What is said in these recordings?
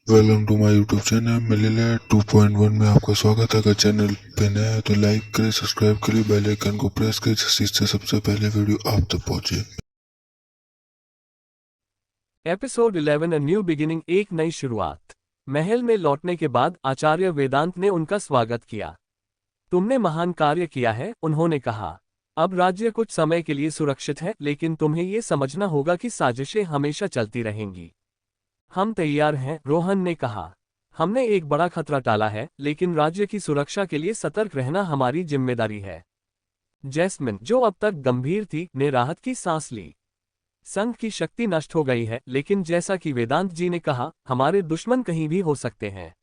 Welcome to my YouTube channel मिलेला 2.1 में आपका स्वागत है। अगर चैनल पे नया है तो लाइक करें, सब्सक्राइब करें, बेल आइकन को प्रेस करें जिससे सबसे पहले वीडियो आप तक पहुंचे। एपिसोड 11 अ न्यू बिगिनिंग, एक नई शुरुआत। महल में लौटने के बाद आचार्य वेदांत ने उनका स्वागत किया। तुमने महान कार्य किया है, उन्होंने कहा। अब राज्य कुछ समय के लिए सुरक्षित है, लेकिन तुम्हें ये समझना होगा कि साजिशें हमेशा चलती रहेंगी। हम तैयार हैं, रोहन ने कहा। हमने एक बड़ा खतरा टाला है, लेकिन राज्य की सुरक्षा के लिए सतर्क रहना हमारी जिम्मेदारी है। जैस्मिन, जो अब तक गंभीर थी, ने राहत की सांस ली। संघ की शक्ति नष्ट हो गई है, लेकिन जैसा कि वेदांत जी ने कहा, हमारे दुश्मन कहीं भी हो सकते हैं।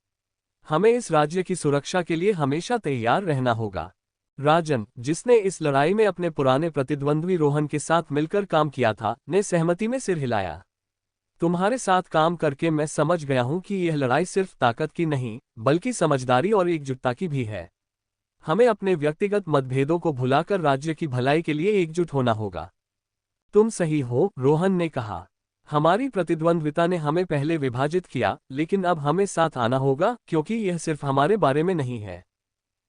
हमें इस राज्य की सुरक्षा के लिए हमेशा तैयार रहना होगा। राजन, जिसने इस लड़ाई में अपने पुराने प्रतिद्वंद्वी रोहन के साथ मिलकर काम किया था, ने सहमति में सिर हिलाया। तुम्हारे साथ काम करके मैं समझ गया हूं कि यह लड़ाई सिर्फ ताकत की नहीं, बल्कि समझदारी और एकजुटता की भी है। हमें अपने व्यक्तिगत मतभेदों को भुलाकर राज्य की भलाई के लिए एकजुट होना होगा। तुम सही हो, रोहन ने कहा। हमारी प्रतिद्वंद्विता ने हमें पहले विभाजित किया, लेकिन अब हमें साथ आना होगा, क्योंकि यह सिर्फ हमारे बारे में नहीं है।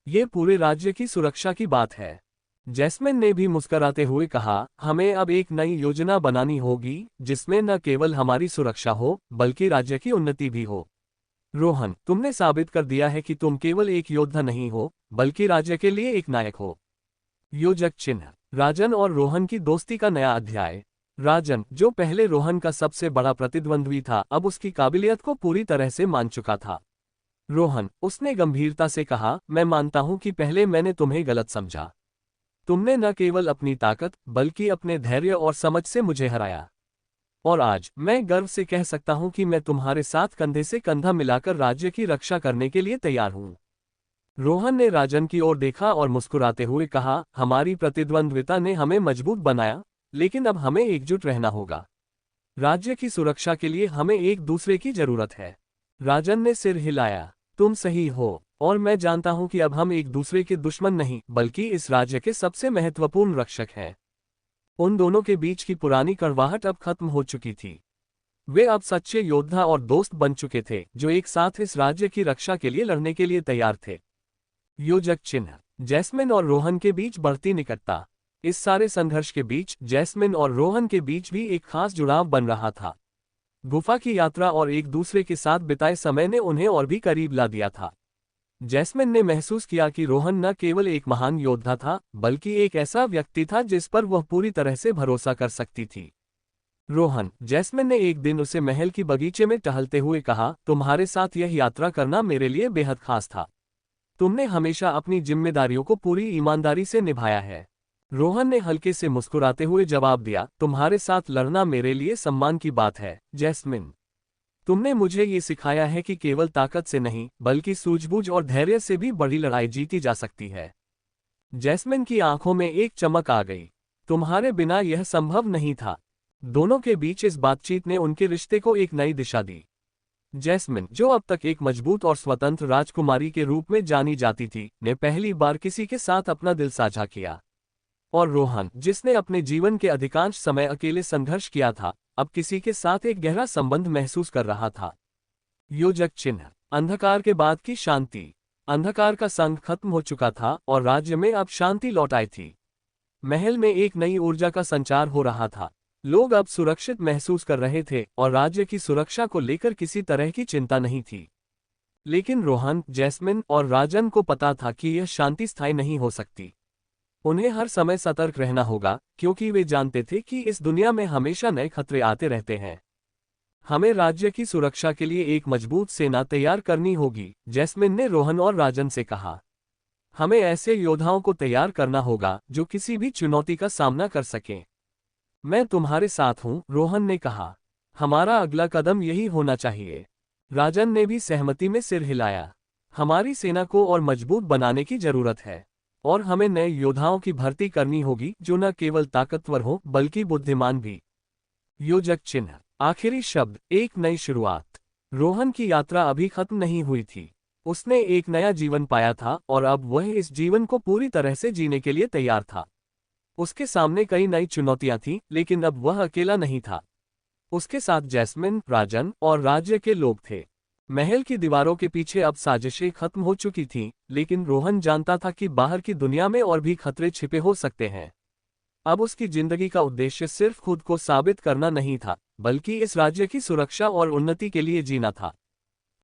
ये पूरे राज्य की सुरक्षा की बात है। जैस्मिन ने भी मुस्कराते हुए कहा, हमें अब एक नई योजना बनानी होगी, जिसमें न केवल हमारी सुरक्षा हो, बल्कि राज्य की उन्नति भी हो। रोहन, तुमने साबित कर दिया है कि तुम केवल एक योद्धा नहीं हो, बल्कि राज्य के लिए एक नायक हो। योजक चिन्ह। राजन और रोहन की दोस्ती का नया अध्याय। राजन, जो पहले रोहन का सबसे बड़ा प्रतिद्वंद्वी था, अब उसकी काबिलियत को पूरी तरह से मान चुका था। रोहन, उसने गंभीरता से कहा, मैं मानता हूं कि पहले मैंने तुम्हें गलत समझा। तुमने न केवल अपनी ताकत, बल्कि अपने धैर्य और समझ से मुझे हराया। और आज मैं गर्व से कह सकता हूं कि मैं तुम्हारे साथ कंधे से कंधा मिलाकर राज्य की रक्षा करने के लिए तैयार हूं। रोहन ने राजन की ओर देखा और मुस्कुराते हुए कहा, हमारी प्रतिद्वंद्विता ने हमें मजबूत बनाया, लेकिन अब हमें एकजुट रहना होगा। राज्य की सुरक्षा के लिए हमें एक दूसरे की जरूरत है। राजन ने सिर हिलाया। तुम सही हो, और मैं जानता हूं कि अब हम एक दूसरे के दुश्मन नहीं, बल्कि इस राज्य के सबसे महत्वपूर्ण रक्षक हैं। उन दोनों के बीच की पुरानी कड़वाहट अब खत्म हो चुकी थी। वे अब सच्चे योद्धा और दोस्त बन चुके थे, जो एक साथ इस राज्य की रक्षा के लिए लड़ने के लिए तैयार थे। योजक चिन्ह। जैस्मिन और रोहन के बीच बढ़ती निकटता। इस सारे संघर्ष के बीच जैस्मिन और रोहन के बीच भी एक खास जुड़ाव बन रहा था। गुफा की यात्रा और एक दूसरे के साथ बिताए समय ने उन्हें और भी करीब ला दिया था। जैस्मिन ने महसूस किया कि रोहन न केवल एक महान योद्धा था, बल्कि एक ऐसा व्यक्ति था जिस पर वह पूरी तरह से भरोसा कर सकती थी। रोहन, जैस्मिन ने एक दिन उसे महल की बगीचे में टहलते हुए कहा, तुम्हारे साथ यह यात्रा करना मेरे लिए बेहद खास था। तुमने हमेशा अपनी जिम्मेदारियों को पूरी ईमानदारी से निभाया है। रोहन ने हल्के से मुस्कुराते हुए जवाब दिया, तुम्हारे साथ लड़ना मेरे लिए सम्मान की बात है, जैस्मिन। तुमने मुझे ये सिखाया है कि केवल ताकत से नहीं, बल्कि सूझबूझ और धैर्य से भी बड़ी लड़ाई जीती जा सकती है। जैस्मिन की आंखों में एक चमक आ गई। तुम्हारे बिना यह संभव नहीं था। दोनों के बीच इस बातचीत ने उनके रिश्ते को एक नई दिशा दी। जैस्मिन, जो अब तक एक मजबूत और स्वतंत्र राजकुमारी के रूप में जानी जाती थी, ने पहली बार किसी के साथ अपना दिल साझा किया। और रोहन, जिसने अपने जीवन के अधिकांश समय अकेले संघर्ष किया था, अब किसी के साथ एक गहरा संबंध महसूस कर रहा था। योजक चिन्ह। अंधकार के बाद की शांति। अंधकार का संग खत्म हो चुका था और राज्य में अब शांति लौट आई थी। महल में एक नई ऊर्जा का संचार हो रहा था। लोग अब सुरक्षित महसूस कर रहे थे और राज्य की सुरक्षा को लेकर किसी तरह की चिंता नहीं थी। लेकिन रोहन, जैस्मिन और राजन को पता था कि यह शांति स्थायी नहीं हो सकती। उन्हें हर समय सतर्क रहना होगा, क्योंकि वे जानते थे कि इस दुनिया में हमेशा नए खतरे आते रहते हैं। हमें राज्य की सुरक्षा के लिए एक मजबूत सेना तैयार करनी होगी, जैस्मिन ने रोहन और राजन से कहा। हमें ऐसे योद्धाओं को तैयार करना होगा जो किसी भी चुनौती का सामना कर सकें। मैं तुम्हारे साथ हूं, रोहन ने कहा। हमारा अगला कदम यही होना चाहिए। राजन ने भी सहमति में सिर हिलाया। हमारी सेना को और मजबूत बनाने की जरूरत है, और हमें नए योद्धाओं की भर्ती करनी होगी जो न केवल ताकतवर हो, बल्कि बुद्धिमान भी। योजक चिन्ह। आखिरी शब्द, एक नई शुरुआत। रोहन की यात्रा अभी खत्म नहीं हुई थी। उसने एक नया जीवन पाया था और अब वह इस जीवन को पूरी तरह से जीने के लिए तैयार था। उसके सामने कई नई चुनौतियां थीं, लेकिन अब वह अकेला नहीं था। उसके साथ जैस्मिन, राजन और राज्य के लोग थे। महल की दीवारों के पीछे अब साजिशें खत्म हो चुकी थीं, लेकिन रोहन जानता था कि बाहर की दुनिया में और भी खतरे छिपे हो सकते हैं। अब उसकी जिंदगी का उद्देश्य सिर्फ खुद को साबित करना नहीं था, बल्कि इस राज्य की सुरक्षा और उन्नति के लिए जीना था।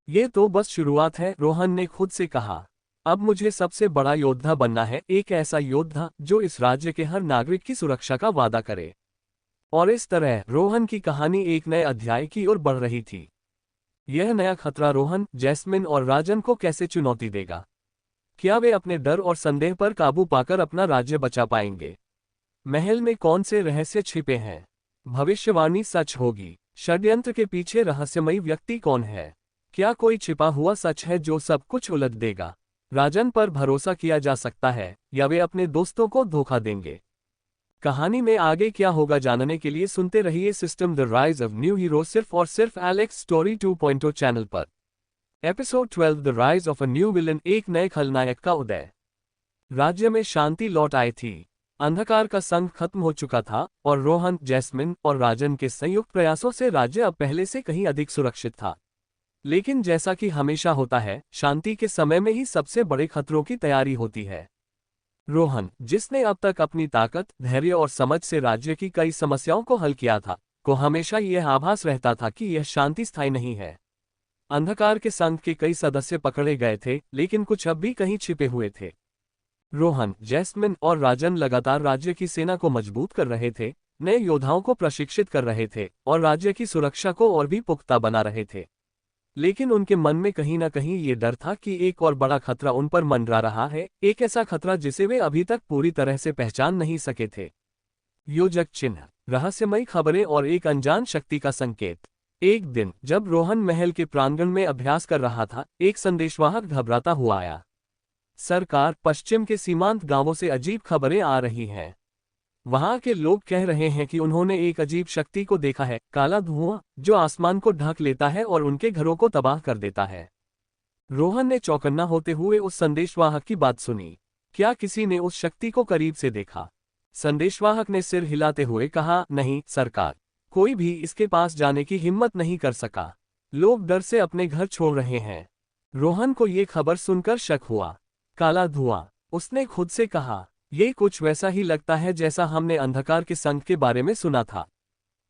ये तो बस शुरुआत है, रोहन ने खुद से कहा। अब मुझे सबसे बड़ा योद्धा बनना है, एक ऐसा योद्धा जो इस राज्य के हर नागरिक की सुरक्षा का वादा करे। और इस तरह रोहन की कहानी एक नए अध्याय की ओर बढ़ रही थी। यह नया खतरा रोहन, जैस्मिन और राजन को कैसे चुनौती देगा? क्या वे अपने डर और संदेह पर काबू पाकर अपना राज्य बचा पाएंगे? महल में कौन से रहस्य छिपे हैं? भविष्यवाणी सच होगी? षड्यंत्र के पीछे रहस्यमयी व्यक्ति कौन है? क्या कोई छिपा हुआ सच है जो सब कुछ उलट देगा? राजन पर भरोसा किया जा सकता है या वे अपने दोस्तों को धोखा देंगे? कहानी में आगे क्या होगा जानने के लिए सुनते रहिए system the rise of new hero, सिर्फ और सिर्फ एलेक्स स्टोरी 2.0 चैनल पर। Episode 12 the rise of a new villain, एक नए खलनायक का उदय। राज्य में शांति लौट आई थी। अंधकार का संग खत्म हो चुका था और रोहन, जैस्मिन और राजन के संयुक्त प्रयासों से राज्य अब पहले से कहीं अधिक सुरक्षित था। लेकिन जैसा कि हमेशा होता है, शांति के समय में ही सबसे बड़े खतरों की तैयारी होती है। रोहन, जिसने अब तक अपनी ताकत, धैर्य और समझ से राज्य की कई समस्याओं को हल किया था, को हमेशा यह आभास रहता था कि यह शांति स्थायी नहीं है। अंधकार के संघ के कई सदस्य पकड़े गए थे, लेकिन कुछ अब भी कहीं छिपे हुए थे। रोहन, जैस्मिन और राजन लगातार राज्य की सेना को मजबूत कर रहे थे, नए योद्धाओं को प्रशिक्षित कर रहे थे और राज्य की सुरक्षा को और भी पुख्ता बना रहे थे। लेकिन उनके मन में कहीं न कहीं ये डर था कि एक और बड़ा खतरा उन पर मंडरा रहा है, एक ऐसा खतरा जिसे वे अभी तक पूरी तरह से पहचान नहीं सके थे। योजक चिन्ह, रहस्यमयी खबरें और एक अनजान शक्ति का संकेत। एक दिन जब रोहन महल के प्रांगण में अभ्यास कर रहा था, एक संदेशवाहक घबराता हुआ आया। सरकार, पश्चिम के सीमांत गांवों से अजीब खबरें आ रही हैं। वहां के लोग कह रहे हैं कि उन्होंने एक अजीब शक्ति को देखा है, काला धुआं जो आसमान को ढक लेता है और उनके घरों को तबाह कर देता है। रोहन ने चौकन्ना होते हुए उस संदेशवाहक की बात सुनी। क्या किसी ने उस शक्ति को करीब से देखा? संदेशवाहक ने सिर हिलाते हुए कहा, नहीं सरकार, कोई भी इसके पास जाने की हिम्मत नहीं कर सका। लोग डर से अपने घर छोड़ रहे हैं। रोहन को ये खबर सुनकर शक हुआ। काला धुआं, उसने खुद से कहा, ये कुछ वैसा ही लगता है जैसा हमने अंधकार के संघ के बारे में सुना था।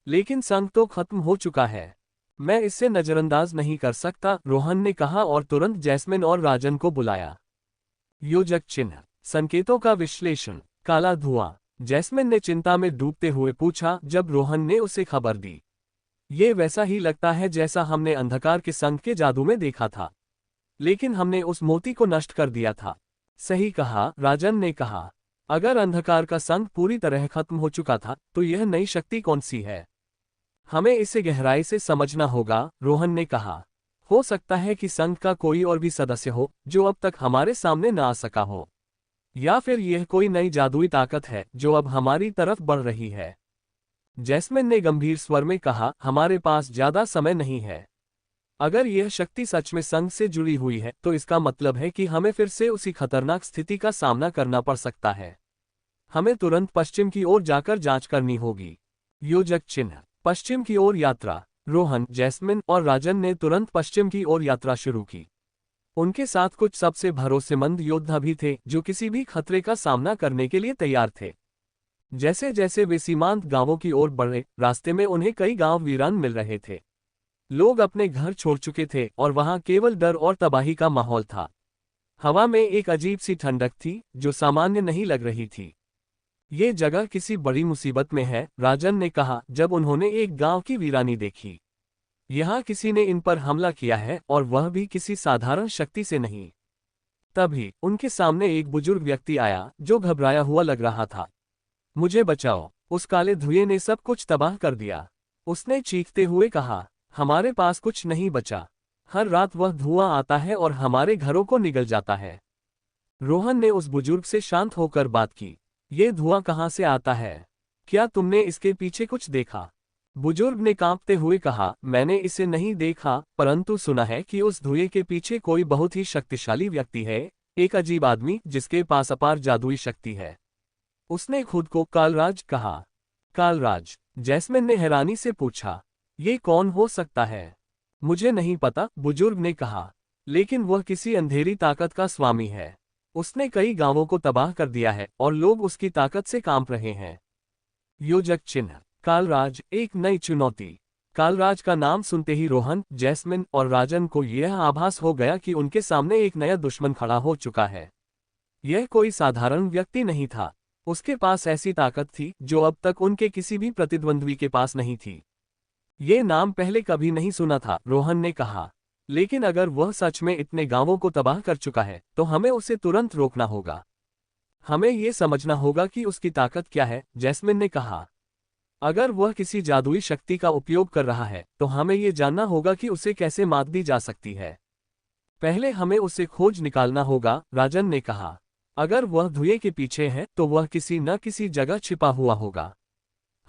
लेकिन संघ तो खत्म हो चुका है, मैं इसे नजरअंदाज नहीं कर सकता, रोहन ने कहा और तुरंत जैस्मिन और राजन को बुलाया। योजक चिन्ह, संकेतों का विश्लेषण, काला धुआं, जैस्मिन ने चिंता में डूबते हुए पूछा जब रोहन ने उसे खबर दी। ये वैसा ही लगता है जैसा हमने अंधकार के संघ के जादू में देखा था, लेकिन हमने उस मोती को नष्ट कर दिया था। सही कहा, राजन ने कहा। अगर अंधकार का संघ पूरी तरह खत्म हो चुका था, तो यह नई शक्ति कौन सी है? हमें इसे गहराई से समझना होगा, रोहन ने कहा। हो सकता है कि संघ का कोई और भी सदस्य हो जो अब तक हमारे सामने न आ सका हो, या फिर यह कोई नई जादुई ताकत है जो अब हमारी तरफ बढ़ रही है। जैस्मिन ने गंभीर स्वर में कहा, हमारे पास ज्यादा समय नहीं है। अगर यह शक्ति सच में संघ से जुड़ी हुई है, तो इसका मतलब है कि हमें फिर से उसी खतरनाक स्थिति का सामना करना पड़ सकता है। हमें तुरंत पश्चिम की ओर जाकर जांच करनी होगी। योजक चिन्ह, पश्चिम की ओर यात्रा। रोहन, जैस्मिन और राजन ने तुरंत पश्चिम की ओर यात्रा शुरू की। उनके साथ कुछ सबसे भरोसेमंद योद्धा भी थे जो किसी भी खतरे का सामना करने के लिए तैयार थे। जैसे जैसे वे सीमांत गांवों की ओर बढ़े, रास्ते में उन्हें कई गांव वीरान मिल रहे थे। लोग अपने घर छोड़ चुके थे और वहां केवल डर और तबाही का माहौल था। हवा में एक अजीब सी ठंडक थी जो सामान्य नहीं लग रही थी। ये जगह किसी बड़ी मुसीबत में है, राजन ने कहा जब उन्होंने एक गांव की वीरानी देखी। यहाँ किसी ने इन पर हमला किया है और वह भी किसी साधारण शक्ति से नहीं। तभी उनके सामने एक बुजुर्ग व्यक्ति आया जो घबराया हुआ लग रहा था। मुझे बचाओ, उस काले धुएं ने सब कुछ तबाह कर दिया, उसने चीखते हुए कहा। हमारे पास कुछ नहीं बचा। हर रात वह धुआं आता है और हमारे घरों को निगल जाता है। रोहन ने उस बुजुर्ग से शांत होकर बात की। ये धुआं कहाँ से आता है? क्या तुमने इसके पीछे कुछ देखा? बुजुर्ग ने कांपते हुए कहा, मैंने इसे नहीं देखा, परंतु सुना है कि उस धुएं के पीछे कोई बहुत ही शक्तिशाली व्यक्ति है, एक अजीब आदमी जिसके पास अपार जादुई शक्ति है। उसने खुद को कालराज कहा। कालराज? जैस्मिन ने हैरानी से पूछा, ये कौन हो सकता है? मुझे नहीं पता, बुजुर्ग ने कहा, लेकिन वह किसी अंधेरी ताकत का स्वामी है। उसने कई गांवों को तबाह कर दिया है और लोग उसकी ताकत से कांप रहे हैं। योजक चिन्ह। कालराज, एक नई चुनौती। कालराज का नाम सुनते ही रोहन, जैस्मिन और राजन को यह आभास हो गया कि उनके सामने एक नया दुश्मन खड़ा हो चुका है। यह कोई साधारण व्यक्ति नहीं था। उसके पास ऐसी ताकत थी जो अब तक उनके किसी भी प्रतिद्वंद्वी के पास नहीं थी। ये नाम पहले कभी नहीं सुना था, रोहन ने कहा, लेकिन अगर वह सच में इतने गांवों को तबाह कर चुका है तो हमें उसे तुरंत रोकना होगा। हमें ये समझना होगा कि उसकी ताकत क्या है, जैस्मिन ने कहा। अगर वह किसी जादुई शक्ति का उपयोग कर रहा है तो हमें ये जानना होगा कि उसे कैसे मात दी जा सकती है। पहले हमें उसे खोज निकालना होगा, राजन ने कहा। अगर वह धुएं के पीछे है तो वह किसी न किसी जगह छिपा हुआ होगा।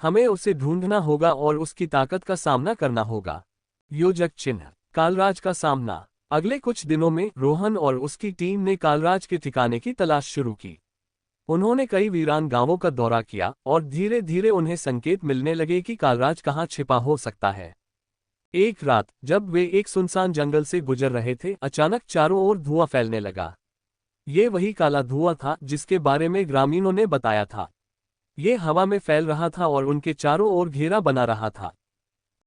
हमें उसे ढूंढना होगा और उसकी ताकत का सामना करना होगा। योजक चिन्ह। कालराज का सामना। अगले कुछ दिनों में रोहन और उसकी टीम ने कालराज के ठिकाने की तलाश शुरू की। उन्होंने कई वीरान गांवों का दौरा किया और धीरे धीरे उन्हें संकेत मिलने लगे कि कालराज कहाँ छिपा हो सकता है। एक रात जब वे एक सुनसान जंगल से गुजर रहे थे, अचानक चारों ओर धुआं फैलने लगा। ये वही काला धुआं था जिसके बारे में ग्रामीणों ने बताया था। ये हवा में फैल रहा था और उनके चारों ओर घेरा बना रहा था।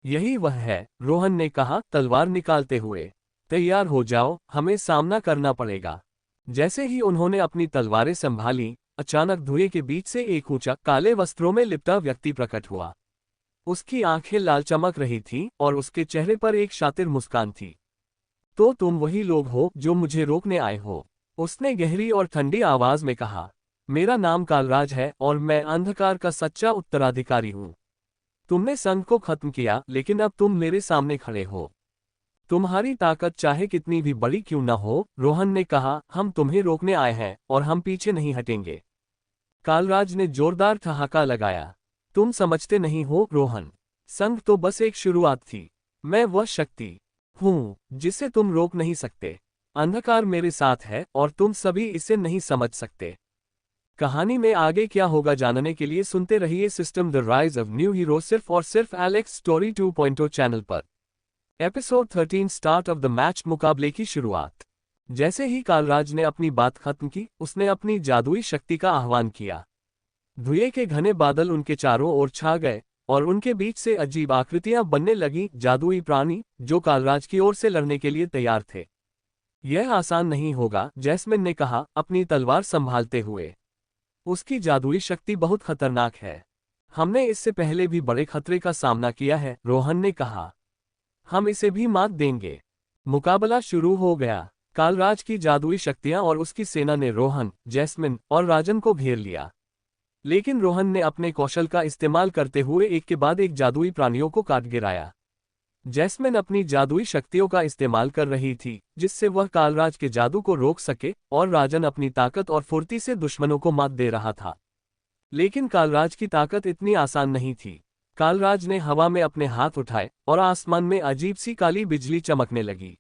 यही वह है, रोहन ने कहा, तलवार निकालते हुए। तैयार हो जाओ, हमें सामना करना पड़ेगा। जैसे ही उन्होंने अपनी तलवारें संभाली, अचानक धुएं के बीच से एक ऊंचा, काले वस्त्रों में लिपटा व्यक्ति प्रकट हुआ। उसकी आंखें लाल चमक रही थीं और उसके चेहरे पर एक शातिर मुस्कान थी। तो तुम वही लोग हो जो मुझे रोकने आए हो, उसने गहरी और ठंडी आवाज में कहा। मेरा नाम कालराज है और मैं अंधकार का सच्चा उत्तराधिकारी हूँ। तुमने संघ को खत्म किया, लेकिन अब तुम मेरे सामने खड़े हो। तुम्हारी ताकत चाहे कितनी भी बड़ी क्यों न हो, रोहन ने कहा, हम तुम्हें रोकने आए हैं और हम पीछे नहीं हटेंगे। कालराज ने जोरदार ठहाका लगाया। तुम समझते नहीं हो, रोहन। संघ तो बस एक शुरुआत थी। मैं वह शक्ति हूँ जिसे तुम रोक नहीं सकते। अंधकार मेरे साथ है और तुम सभी इसे नहीं समझ सकते। कहानी में आगे क्या होगा जानने के लिए सुनते रहिए system the rise of new hero सिर्फ और सिर्फ एलेक्स स्टोरी 2.0 चैनल पर। Episode 13 start of the match, मुकाबले की शुरुआत। जैसे ही कालराज ने अपनी बात खत्म की, उसने अपनी जादुई शक्ति का आह्वान किया। धुएं के घने बादल उनके चारों ओर छा गए और उनके बीच से अजीब आकृतियां बनने लगीं, जादुई प्राणी जो कालराज की ओर से लड़ने के लिए तैयार थे। यह आसान नहीं होगा, जैस्मिन ने कहा, अपनी तलवार संभालते हुए। उसकी जादुई शक्ति बहुत खतरनाक है। हमने इससे पहले भी बड़े खतरे का सामना किया है, रोहन ने कहा। हम इसे भी मात देंगे। मुकाबला शुरू हो गया। कालराज की जादुई शक्तियां और उसकी सेना ने रोहन, जैस्मिन और राजन को घेर लिया। लेकिन रोहन ने अपने कौशल का इस्तेमाल करते हुए एक के बाद एक जादुई प्राणियों को काट गिराया। जैस्मिन अपनी जादुई शक्तियों का इस्तेमाल कर रही थी जिससे वह कालराज के जादू को रोक सके, और राजन अपनी ताकत और फुर्ती से दुश्मनों को मात दे रहा था। लेकिन कालराज की ताकत इतनी आसान नहीं थी। कालराज ने हवा में अपने हाथ उठाए और आसमान में अजीब सी काली बिजली चमकने लगी।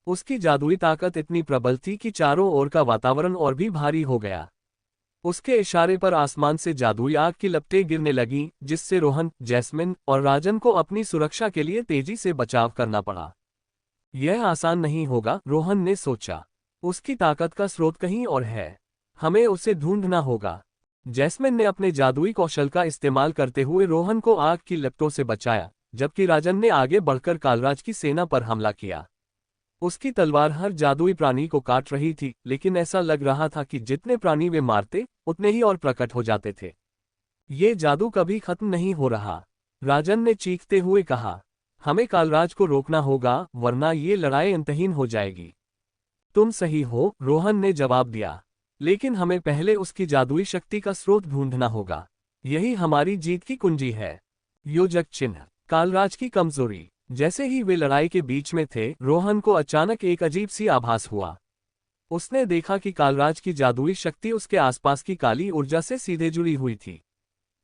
उसकी जादुई ताकत इतनी प्रबल थी कि चारों ओर का वातावरण और भी भारी हो गया। उसके इशारे पर आसमान से जादुई आग की लपटें गिरने लगीं, जिससे रोहन, जैस्मिन और राजन को अपनी सुरक्षा के लिए तेजी से बचाव करना पड़ा। यह आसान नहीं होगा, रोहन ने सोचा। उसकी ताकत का स्रोत कहीं और है। हमें उसे ढूंढना होगा। जैस्मिन ने अपने जादुई कौशल का इस्तेमाल करते हुए रोहन को आग की लपटों से बचाया, जबकि राजन ने आगे बढ़कर कालराज की सेना पर हमला किया। उसकी तलवार हर जादुई प्राणी को काट रही थी, लेकिन ऐसा लग रहा था कि जितने प्राणी वे मारते, उतने ही और प्रकट हो जाते थे। ये जादू कभी खत्म नहीं हो रहा, राजन ने चीखते हुए कहा। हमें कालराज को रोकना होगा, वरना ये लड़ाई अंतहीन हो जाएगी। तुम सही हो, रोहन ने जवाब दिया, लेकिन हमें पहले उसकी जादुई शक्ति का स्रोत ढूंढना होगा। यही हमारी जीत की कुंजी है। योजक चिन्ह। कालराज की कमजोरी। जैसे ही वे लड़ाई के बीच में थे, रोहन को अचानक एक अजीब सी आभास हुआ। उसने देखा कि कालराज की जादुई शक्ति उसके आसपास की काली ऊर्जा से सीधे जुड़ी हुई थी।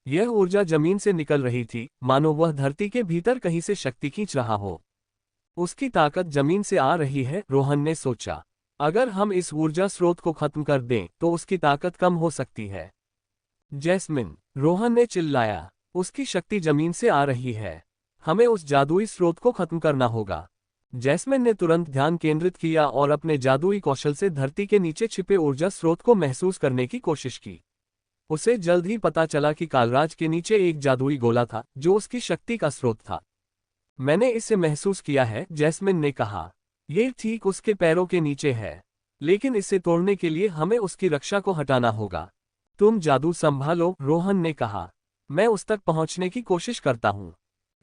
यह ऊर्जा जमीन से निकल रही थी, मानो वह धरती के भीतर कहीं से शक्ति खींच रहा हो। उसकी ताकत जमीन से आ रही है, रोहन ने सोचा। अगर हम इस ऊर्जा स्रोत को खत्म कर दें तो उसकी ताकत कम हो सकती है। जैस्मिन, रोहन ने चिल्लाया, उसकी शक्ति जमीन से आ रही है। हमें उस जादुई स्रोत को खत्म करना होगा। जैस्मिन ने तुरंत ध्यान केंद्रित किया और अपने जादुई कौशल से धरती के नीचे छिपे ऊर्जा स्रोत को महसूस करने की कोशिश की। उसे जल्द ही पता चला कि कालराज के नीचे एक जादुई गोला था जो उसकी शक्ति का स्रोत था। मैंने इसे महसूस किया है, जैस्मिन ने कहा। यह ठीक उसके पैरों के नीचे है, लेकिन इसे तोड़ने के लिए हमें उसकी रक्षा को हटाना होगा। तुम जादू संभालो, रोहन ने कहा। मैं उस तक पहुंचने की कोशिश करता हूं।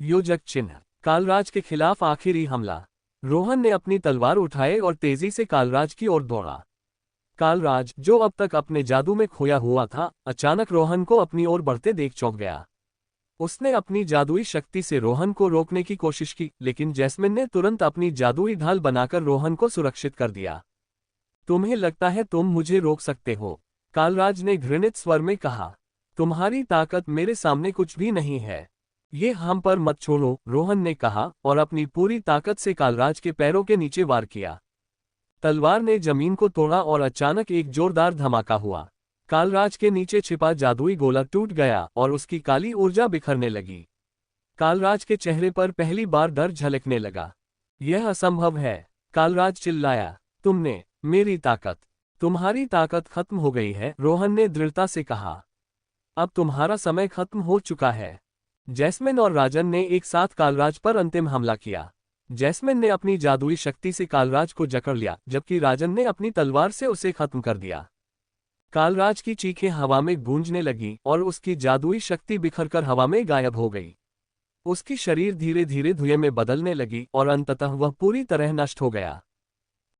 योजक चिन्ह, कालराज के खिलाफ आखिरी हमला। रोहन ने अपनी तलवार उठाए और तेजी से कालराज की ओर दौड़ा। कालराज, जो अब तक अपने जादू में खोया हुआ था, अचानक रोहन को अपनी ओर बढ़ते देख चौंक गया। उसने अपनी जादुई शक्ति से रोहन को रोकने की कोशिश की, लेकिन जैस्मिन ने तुरंत अपनी जादुई ढाल बनाकर रोहन को सुरक्षित कर दिया। तुम्हें लगता है तुम मुझे रोक सकते हो? कालराज ने घृणित स्वर में कहा। तुम्हारी ताकत मेरे सामने कुछ भी नहीं है। ये हम पर मत छोड़ो, रोहन ने कहा और अपनी पूरी ताकत से कालराज के पैरों के नीचे वार किया। तलवार ने जमीन को तोड़ा और अचानक एक जोरदार धमाका हुआ। कालराज के नीचे छिपा जादुई गोला टूट गया और उसकी काली ऊर्जा बिखरने लगी। कालराज के चेहरे पर पहली बार डर झलकने लगा। यह असंभव है, कालराज चिल्लाया। तुमने मेरी ताकत, तुम्हारी ताकत खत्म हो गई है, रोहन ने दृढ़ता से कहा। अब तुम्हारा समय खत्म हो चुका है। जैस्मिन और राजन ने एक साथ कालराज पर अंतिम हमला किया। जैस्मिन ने अपनी जादुई शक्ति से कालराज को जकड़ लिया, जबकि राजन ने अपनी तलवार से उसे खत्म कर दिया। कालराज की चीखें हवा में गूंजने लगीं और उसकी जादुई शक्ति बिखरकर हवा में गायब हो गई। उसकी शरीर धीरे धीरे धुएं में बदलने लगी और अंततः वह पूरी तरह नष्ट हो गया।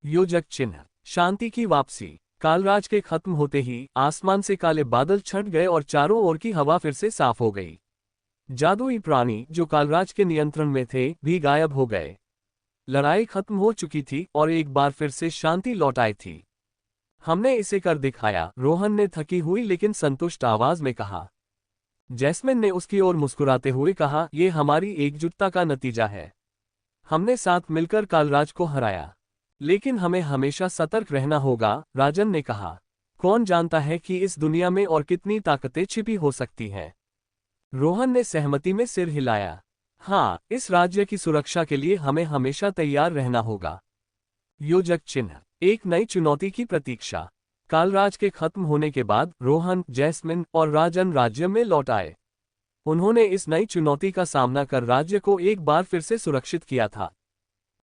योजक चिन्ह, शांति की वापसी। कालराज के खत्म होते ही आसमान से काले बादल छट गए और चारों ओर की हवा फिर से साफ हो गई। जादुई प्राणी जो कालराज के नियंत्रण में थे भी गायब हो गए। लड़ाई खत्म हो चुकी थी और एक बार फिर से शांति लौट आई थी। हमने इसे कर दिखाया, रोहन ने थकी हुई लेकिन संतुष्ट आवाज में कहा। जैस्मिन ने उसकी ओर मुस्कुराते हुए कहा, यह हमारी एकजुटता का नतीजा है। हमने साथ मिलकर कालराज को हराया, लेकिन हमें हमेशा सतर्क रहना होगा, राजन ने कहा। कौन जानता है कि इस दुनिया में और कितनी ताकतें छिपी हो सकती हैं। रोहन ने सहमति में सिर हिलाया। हाँ, इस राज्य की सुरक्षा के लिए हमें हमेशा तैयार रहना होगा। योजक चिन्ह, एक नई चुनौती की प्रतीक्षा। कालराज के खत्म होने के बाद रोहन, जैस्मिन और राजन राज्य में लौट आए। उन्होंने इस नई चुनौती का सामना कर राज्य को एक बार फिर से सुरक्षित किया था।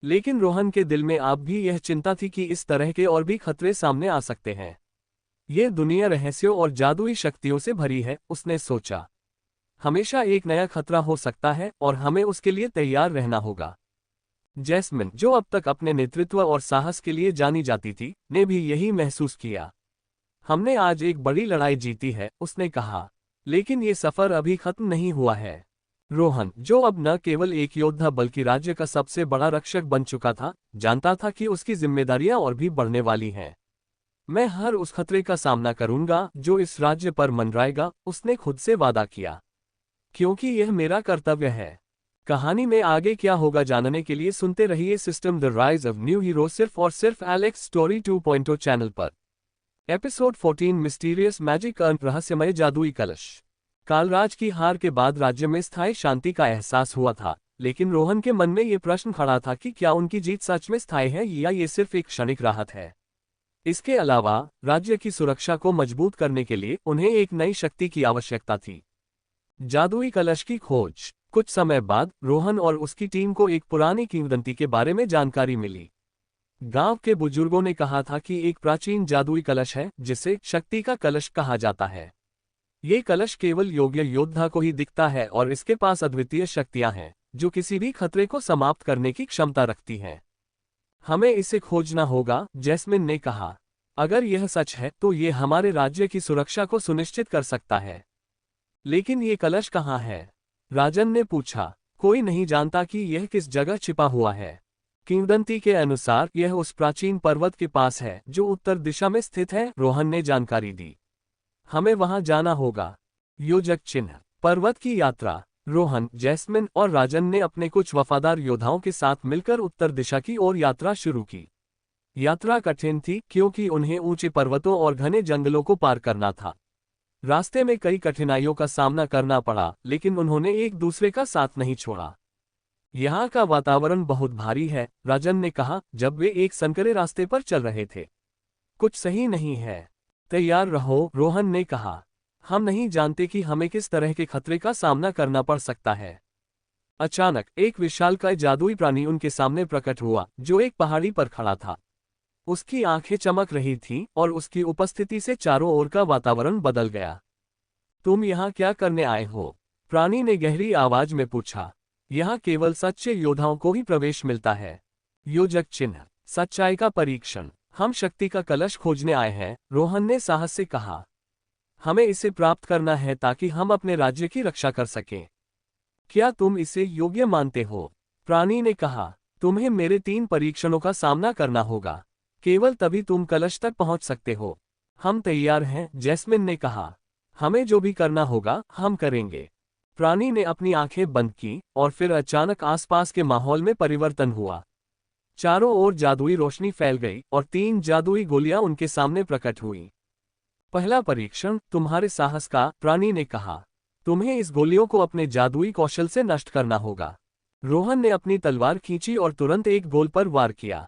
लेकिन रोहन के दिल में अब भी यह चिंता थी कि इस तरह के और भी खतरे सामने आ सकते हैं। यह दुनिया रहस्यों और जादुई शक्तियों से भरी है, उसने सोचा। हमेशा एक नया खतरा हो सकता है और हमें उसके लिए तैयार रहना होगा। जैस्मिन, जो अब तक अपने नेतृत्व और साहस के लिए जानी जाती थी, ने भी यही महसूस किया। हमने आज एक बड़ी लड़ाई जीती है, उसने कहा, लेकिन ये सफर अभी खत्म नहीं हुआ है। रोहन, जो अब न केवल एक योद्धा बल्कि राज्य का सबसे बड़ा रक्षक बन चुका था, जानता था कि उसकी जिम्मेदारियां और भी बढ़ने वाली हैं। मैं हर उस खतरे का सामना करूंगा जो इस राज्य पर मंडराएगा, उसने खुद से वादा किया। क्योंकि यह मेरा कर्तव्य है। कहानी में आगे क्या होगा जानने के लिए सुनते रहिए system the rise of new hero सिर्फ और सिर्फ एलेक्स स्टोरी 2.0 चैनल पर। एपिसोड 14 मिस्टीरियस मैजिक अर्न, रहस्यमय जादुई कलश। कालराज की हार के बाद राज्य में स्थायी शांति का एहसास हुआ था, लेकिन रोहन के मन में ये प्रश्न खड़ा था कि क्या उनकी जीत सच में स्थायी है या ये सिर्फ एक क्षणिक राहत है। इसके अलावा राज्य की सुरक्षा को मजबूत करने के लिए उन्हें एक नई शक्ति की आवश्यकता थी। जादुई कलश की खोज। कुछ समय बाद रोहन और उसकी टीम को एक पुरानी किंवदंती के बारे में जानकारी मिली। गांव के बुजुर्गों ने कहा था कि एक प्राचीन जादुई कलश है जिसे शक्ति का कलश कहा जाता है। ये कलश केवल योग्य योद्धा को ही दिखता है और इसके पास अद्वितीय शक्तियां हैं जो किसी भी खतरे को समाप्त करने की क्षमता रखती हैं। हमें इसे खोजना होगा, जैस्मिन ने कहा। अगर यह सच है तो ये हमारे राज्य की सुरक्षा को सुनिश्चित कर सकता है। लेकिन ये कलश कहाँ है? राजन ने पूछा। कोई नहीं जानता कि यह किस जगह छिपा हुआ है। किंवदंती के अनुसार यह उस प्राचीन पर्वत के पास है जो उत्तर दिशा में स्थित है, रोहन ने जानकारी दी। हमें वहां जाना होगा। योजक चिन्ह, पर्वत की यात्रा। रोहन, जैस्मिन और राजन ने अपने कुछ वफादार योद्धाओं के साथ मिलकर उत्तर दिशा की ओर यात्रा शुरू की। यात्रा कठिन थी क्योंकि उन्हें ऊंचे पर्वतों और घने जंगलों को पार करना था। रास्ते में कई कठिनाइयों का सामना करना पड़ा, लेकिन उन्होंने एक दूसरे का साथ नहीं छोड़ा। यहाँ का वातावरण बहुत भारी है, राजन ने कहा जब वे एक संकरे रास्ते पर चल रहे थे। कुछ सही नहीं है। तैयार रहो, रोहन ने कहा। हम नहीं जानते कि हमें किस तरह के खतरे का सामना करना पड़ सकता है। अचानक एक विशालकाय जादुई प्राणी उनके सामने प्रकट हुआ, जो एक पहाड़ी पर खड़ा था। उसकी आंखें चमक रही थीं और उसकी उपस्थिति से चारों ओर का वातावरण बदल गया। तुम यहाँ क्या करने आए हो? प्राणी ने गहरी आवाज में पूछा। यहाँ केवल सच्चे योद्धाओं को ही प्रवेश मिलता है। योजक चिन्ह, सच्चाई का परीक्षण। हम शक्ति का कलश खोजने आए हैं, रोहन ने साहस से कहा। हमें इसे प्राप्त करना है ताकि हम अपने राज्य की रक्षा कर सकें। क्या तुम इसे योग्य मानते हो? प्राणी ने कहा। तुम्हें मेरे 3 परीक्षणों का सामना करना होगा। केवल तभी तुम कलश तक पहुंच सकते हो। हम तैयार हैं, जैस्मिन ने कहा। हमें जो भी करना होगा हम करेंगे। प्राणी ने अपनी आंखें बंद की और फिर अचानक आसपास के माहौल में परिवर्तन हुआ। चारों ओर जादुई रोशनी फैल गई और 3 जादुई गोलियां उनके सामने प्रकट हुईं। पहला परीक्षण, तुम्हारे साहस का, प्राणी ने कहा। तुम्हें इस गोलियों को अपने जादुई कौशल से नष्ट करना होगा। रोहन ने अपनी तलवार खींची और तुरंत एक गोल पर वार किया।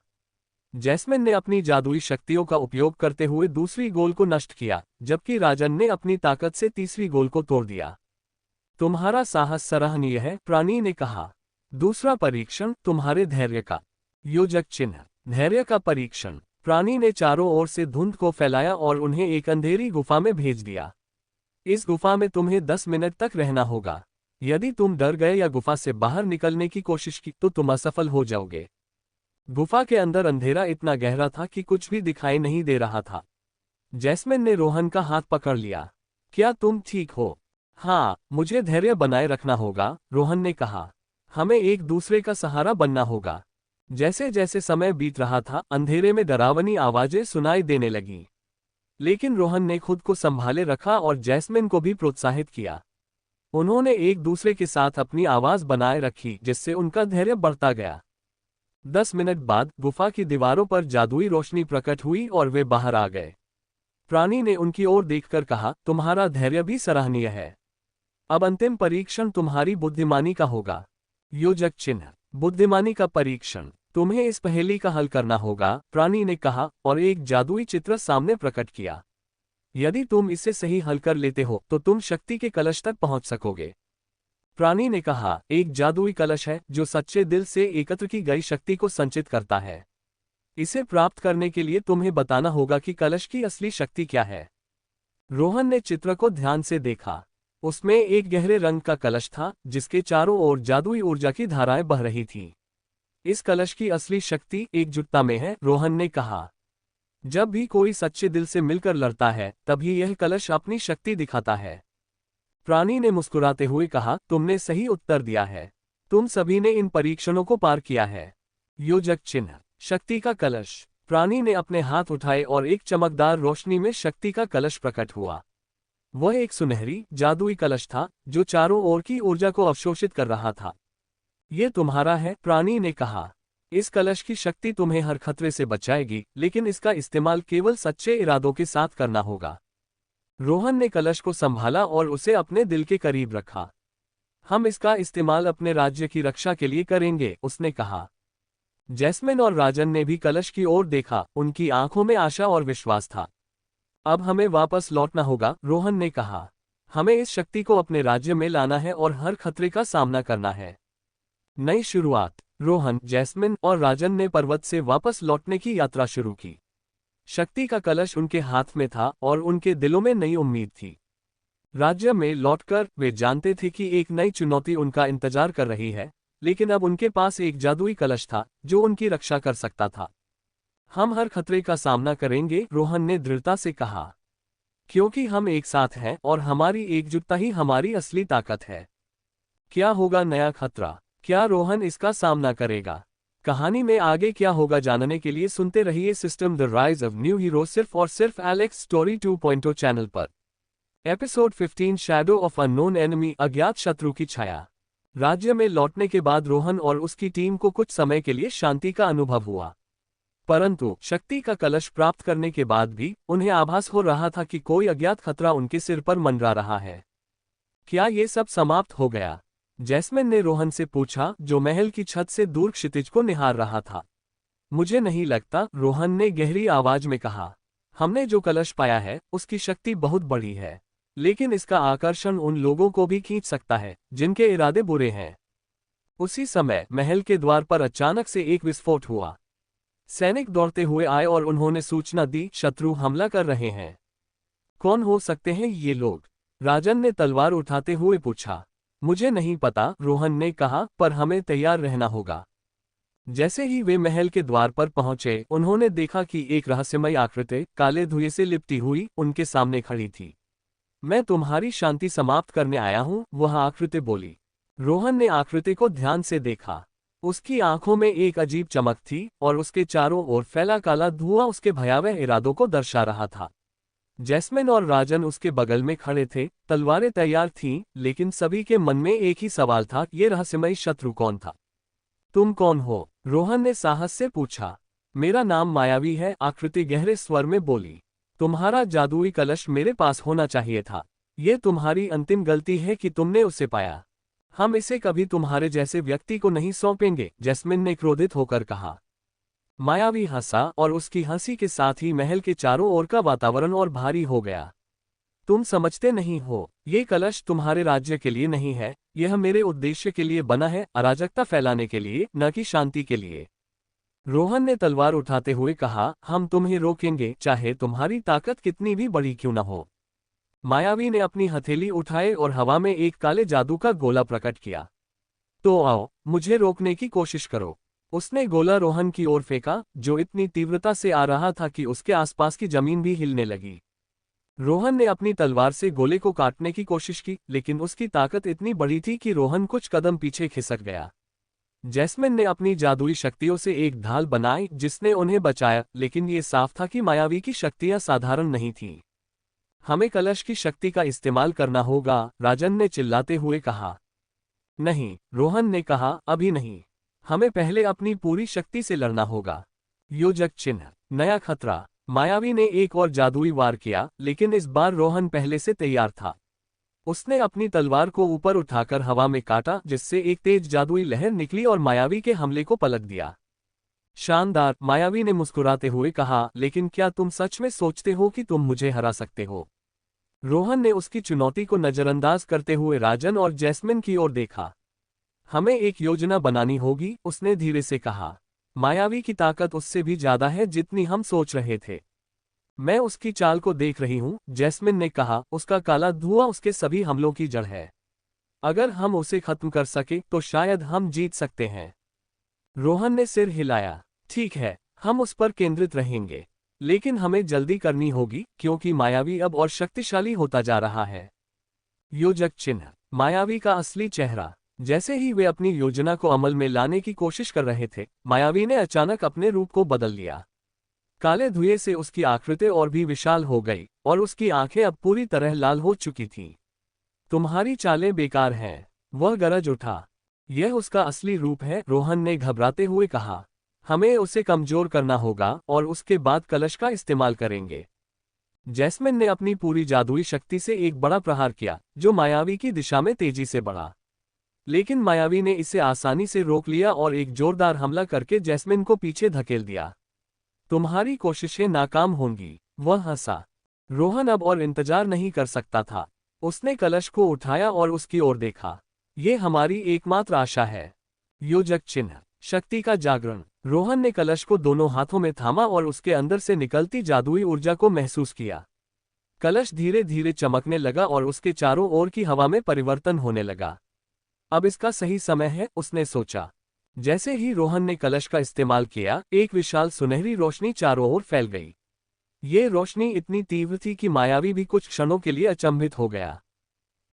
जैस्मिन ने अपनी जादुई शक्तियों का उपयोग करते हुए दूसरी गोल को नष्ट किया, जबकि राजन ने अपनी ताकत से तीसरी गोल को तोड़ दिया। तुम्हारा साहस सराहनीय है, प्राणी ने कहा। दूसरा परीक्षण, तुम्हारे धैर्य का। योजक चिन्ह, धैर्य का परीक्षण। प्राणी ने चारों ओर से धुंध को फैलाया और उन्हें एक अंधेरी गुफा में भेज दिया। इस गुफा में तुम्हें 10 मिनट तक रहना होगा। यदि तुम डर गए या गुफा से बाहर निकलने की कोशिश की तो तुम असफल हो जाओगे। गुफा के अंदर अंधेरा इतना गहरा था कि कुछ भी दिखाई नहीं दे रहा था। जैस्मिन ने रोहन का हाथ पकड़ लिया। क्या तुम ठीक हो? हाँ, मुझे धैर्य बनाए रखना होगा, रोहन ने कहा। हमें एक दूसरे का सहारा बनना होगा। जैसे जैसे समय बीत रहा था, अंधेरे में डरावनी आवाजें सुनाई देने लगीं। लेकिन रोहन ने खुद को संभाले रखा और जैस्मिन को भी प्रोत्साहित किया। उन्होंने एक दूसरे के साथ अपनी आवाज बनाए रखी, जिससे उनका धैर्य बढ़ता गया। 10 मिनट बाद गुफा की दीवारों पर जादुई रोशनी प्रकट हुई और वे बाहर आ गए। प्राणी ने उनकी ओर देखकर कहा, तुम्हारा धैर्य भी सराहनीय है। अब अंतिम परीक्षण तुम्हारी बुद्धिमानी का होगा। योजक चिन्ह, बुद्धिमानी का परीक्षण। तुम्हें इस पहेली का हल करना होगा, प्राणी ने कहा और एक जादुई चित्र सामने प्रकट किया। यदि तुम इसे सही हल कर लेते हो तो तुम शक्ति के कलश तक पहुंच सकोगे। प्राणी ने कहा, एक जादुई कलश है जो सच्चे दिल से एकत्र की गई शक्ति को संचित करता है। इसे प्राप्त करने के लिए तुम्हें बताना होगा कि कलश की असली शक्ति क्या है। रोहन ने चित्र को ध्यान से देखा। उसमें एक गहरे रंग का कलश था, जिसके चारों ओर जादुई ऊर्जा की धाराएं बह रही थीं। इस कलश की असली शक्ति एकजुटता में है, रोहन ने कहा। जब भी कोई सच्चे दिल से मिलकर लड़ता है, तभी यह कलश अपनी शक्ति दिखाता है। प्राणी ने मुस्कुराते हुए कहा, तुमने सही उत्तर दिया है। तुम सभी ने इन परीक्षणों को पार किया है। योजक चिन्ह, शक्ति का कलश। प्राणी ने अपने हाथ उठाए और एक चमकदार रोशनी में शक्ति का कलश प्रकट हुआ। वह एक सुनहरी, जादुई कलश था, जो चारों ओर की ऊर्जा को अवशोषित कर रहा था। ये तुम्हारा है, प्राणी ने कहा। इस कलश की शक्ति तुम्हें हर खतरे से बचाएगी, लेकिन इसका इस्तेमाल केवल सच्चे इरादों के साथ करना होगा। रोहन ने कलश को संभाला और उसे अपने दिल के करीब रखा। हम इसका इस्तेमाल अपने राज्य की रक्षा के लिए करेंगे, उसने कहा। जैस्मिन और राजन ने भी कलश की ओर देखा, उनकी आंखों में आशा और विश्वास था। अब हमें वापस लौटना होगा, रोहन ने कहा। हमें इस शक्ति को अपने राज्य में लाना है और हर खतरे का सामना करना है। नई शुरुआत। रोहन, जैस्मिन और राजन ने पर्वत से वापस लौटने की यात्रा शुरू की। शक्ति का कलश उनके हाथ में था और उनके दिलों में नई उम्मीद थी। राज्य में लौटकर वे जानते थे कि एक नई चुनौती उनका इंतजार कर रही है, लेकिन अब उनके पास एक जादुई कलश था जो उनकी रक्षा कर सकता था। हम हर खतरे का सामना करेंगे, रोहन ने दृढ़ता से कहा, क्योंकि हम एक साथ हैं और हमारी एकजुटता ही हमारी असली ताकत है। क्या होगा नया खतरा? क्या रोहन इसका सामना करेगा? कहानी में आगे क्या होगा जानने के लिए सुनते रहिए system the rise of new hero सिर्फ और सिर्फ एलेक्स स्टोरी 2.0 चैनल पर। Episode 15 shadow of unknown enemy, अज्ञात शत्रु की छाया। राज्य में लौटने के बाद रोहन और उसकी टीम को कुछ समय के लिए शांति का अनुभव हुआ, परंतु शक्ति का कलश प्राप्त करने के बाद भी उन्हें आभास हो रहा था कि कोई अज्ञात खतरा उनके सिर पर मंडरा रहा है। क्या ये सब समाप्त हो गया? जैस्मिन ने रोहन से पूछा, जो महल की छत से दूर क्षितिज को निहार रहा था। मुझे नहीं लगता, रोहन ने गहरी आवाज में कहा। हमने जो कलश पाया है उसकी शक्ति बहुत बड़ी है, लेकिन इसका आकर्षण उन लोगों को भी खींच सकता है जिनके इरादे बुरे हैं। उसी समय महल के द्वार पर अचानक से एक विस्फोट हुआ। सैनिक दौड़ते हुए आए और उन्होंने सूचना दी, शत्रु हमला कर रहे हैं। कौन हो सकते हैं ये लोग? राजन ने तलवार उठाते हुए पूछा। मुझे नहीं पता, रोहन ने कहा, पर हमें तैयार रहना होगा। जैसे ही वे महल के द्वार पर पहुंचे, उन्होंने देखा कि एक रहस्यमयी आकृति काले धुएं से लिपटी हुई उनके सामने खड़ी थी। मैं तुम्हारी शांति समाप्त करने आया हूं, वह आकृति बोली। रोहन ने आकृति को ध्यान से देखा। उसकी आंखों में एक अजीब चमक थी और उसके चारों ओर फैला काला धुआं उसके भयावह इरादों को दर्शा रहा था। जैस्मिन और राजन उसके बगल में खड़े थे, तलवारें तैयार थीं, लेकिन सभी के मन में एक ही सवाल था, ये रहस्यमयी शत्रु कौन था? तुम कौन हो? रोहन ने साहस से पूछा। मेरा नाम मायावी है, आकृति गहरे स्वर में बोली। तुम्हारा जादुई कलश मेरे पास होना चाहिए था। ये तुम्हारी अंतिम गलती है कि तुमने उसे पाया। हम इसे कभी तुम्हारे जैसे व्यक्ति को नहीं सौंपेंगे, जैस्मिन ने क्रोधित होकर कहा। मायावी हंसा और उसकी हंसी के साथ ही महल के चारों ओर का वातावरण और भारी हो गया। तुम समझते नहीं हो, ये कलश तुम्हारे राज्य के लिए नहीं है, यह मेरे उद्देश्य के लिए बना है, अराजकता फैलाने के लिए, न कि शांति के लिए। रोहन ने तलवार उठाते हुए कहा, हम तुम्हें रोकेंगे, चाहे तुम्हारी ताकत कितनी भी बड़ी क्यों न हो। मायावी ने अपनी हथेली उठाए और हवा में एक काले जादू का गोला प्रकट किया। तो आओ, मुझे रोकने की कोशिश करो। उसने गोला रोहन की ओर फेंका, जो इतनी तीव्रता से आ रहा था कि उसके आसपास की जमीन भी हिलने लगी। रोहन ने अपनी तलवार से गोले को काटने की कोशिश की, लेकिन उसकी ताकत इतनी बड़ी थी कि रोहन कुछ कदम पीछे खिसक गया। जैस्मिन ने अपनी जादुई शक्तियों से एक ढाल बनाई जिसने उन्हें बचाया, लेकिन ये साफ था कि मायावी की शक्तियां साधारण नहीं थीं। हमें कलश की शक्ति का इस्तेमाल करना होगा, राजन ने चिल्लाते हुए कहा। नहीं, रोहन ने कहा, अभी नहीं। हमें पहले अपनी पूरी शक्ति से लड़ना होगा। योजक चिन्ह, नया खतरा। मायावी ने एक और जादुई वार किया, लेकिन इस बार रोहन पहले से तैयार था। उसने अपनी तलवार को ऊपर उठाकर हवा में काटा, जिससे एक तेज जादुई लहर निकली और मायावी के हमले को पलट दिया। शानदार, मायावी ने मुस्कुराते हुए कहा, लेकिन क्या तुम सच में सोचते हो कि तुम मुझे हरा सकते हो? रोहन ने उसकी चुनौती को नजरअंदाज करते हुए राजन और जैस्मिन की ओर देखा। हमें एक योजना बनानी होगी, उसने धीरे से कहा। मायावी की ताकत उससे भी ज्यादा है जितनी हम सोच रहे थे। मैं उसकी चाल को देख रही हूं, जैस्मिन ने कहा। उसका काला धुआं उसके सभी हमलों की जड़ है। अगर हम उसे खत्म कर सके तो शायद हम जीत सकते हैं। रोहन ने सिर हिलाया। ठीक है, हम उस पर केंद्रित रहेंगे, लेकिन हमें जल्दी करनी होगी क्योंकि मायावी अब और शक्तिशाली होता जा रहा है। योजक चिन्ह, मायावी का असली चेहरा। जैसे ही वे अपनी योजना को अमल में लाने की कोशिश कर रहे थे, मायावी ने अचानक अपने रूप को बदल लिया। काले धुएं से उसकी आकृति और भी विशाल हो गई और उसकी आंखें अब पूरी तरह लाल हो चुकी थीं। तुम्हारी चालें बेकार हैं, वह गरज उठा। यह उसका असली रूप है, रोहन ने घबराते हुए कहा। हमें उसे कमजोर करना होगा और उसके बाद कलश का इस्तेमाल करेंगे। जैस्मिन ने अपनी पूरी जादुई शक्ति से एक बड़ा प्रहार किया, जो मायावी की दिशा में तेजी से बढ़ा। लेकिन मायावी ने इसे आसानी से रोक लिया और एक जोरदार हमला करके जैस्मिन को पीछे धकेल दिया। तुम्हारी कोशिशें नाकाम होंगी, वह हंसा। रोहन अब और इंतजार नहीं कर सकता था। उसने कलश को उठाया और उसकी ओर देखा। ये हमारी एकमात्र आशा है। योजक चिन्ह, शक्ति का जागरण। रोहन ने कलश को दोनों हाथों में थामा और उसके अंदर से निकलती जादुई ऊर्जा को महसूस किया। कलश धीरे धीरे चमकने लगा और उसके चारों ओर की हवा में परिवर्तन होने लगा। अब इसका सही समय है, उसने सोचा। जैसे ही रोहन ने कलश का इस्तेमाल किया, एक विशाल सुनहरी रोशनी चारों ओर फैल गई। ये रोशनी इतनी तीव्र थी कि मायावी भी कुछ क्षणों के लिए अचंभित हो गया।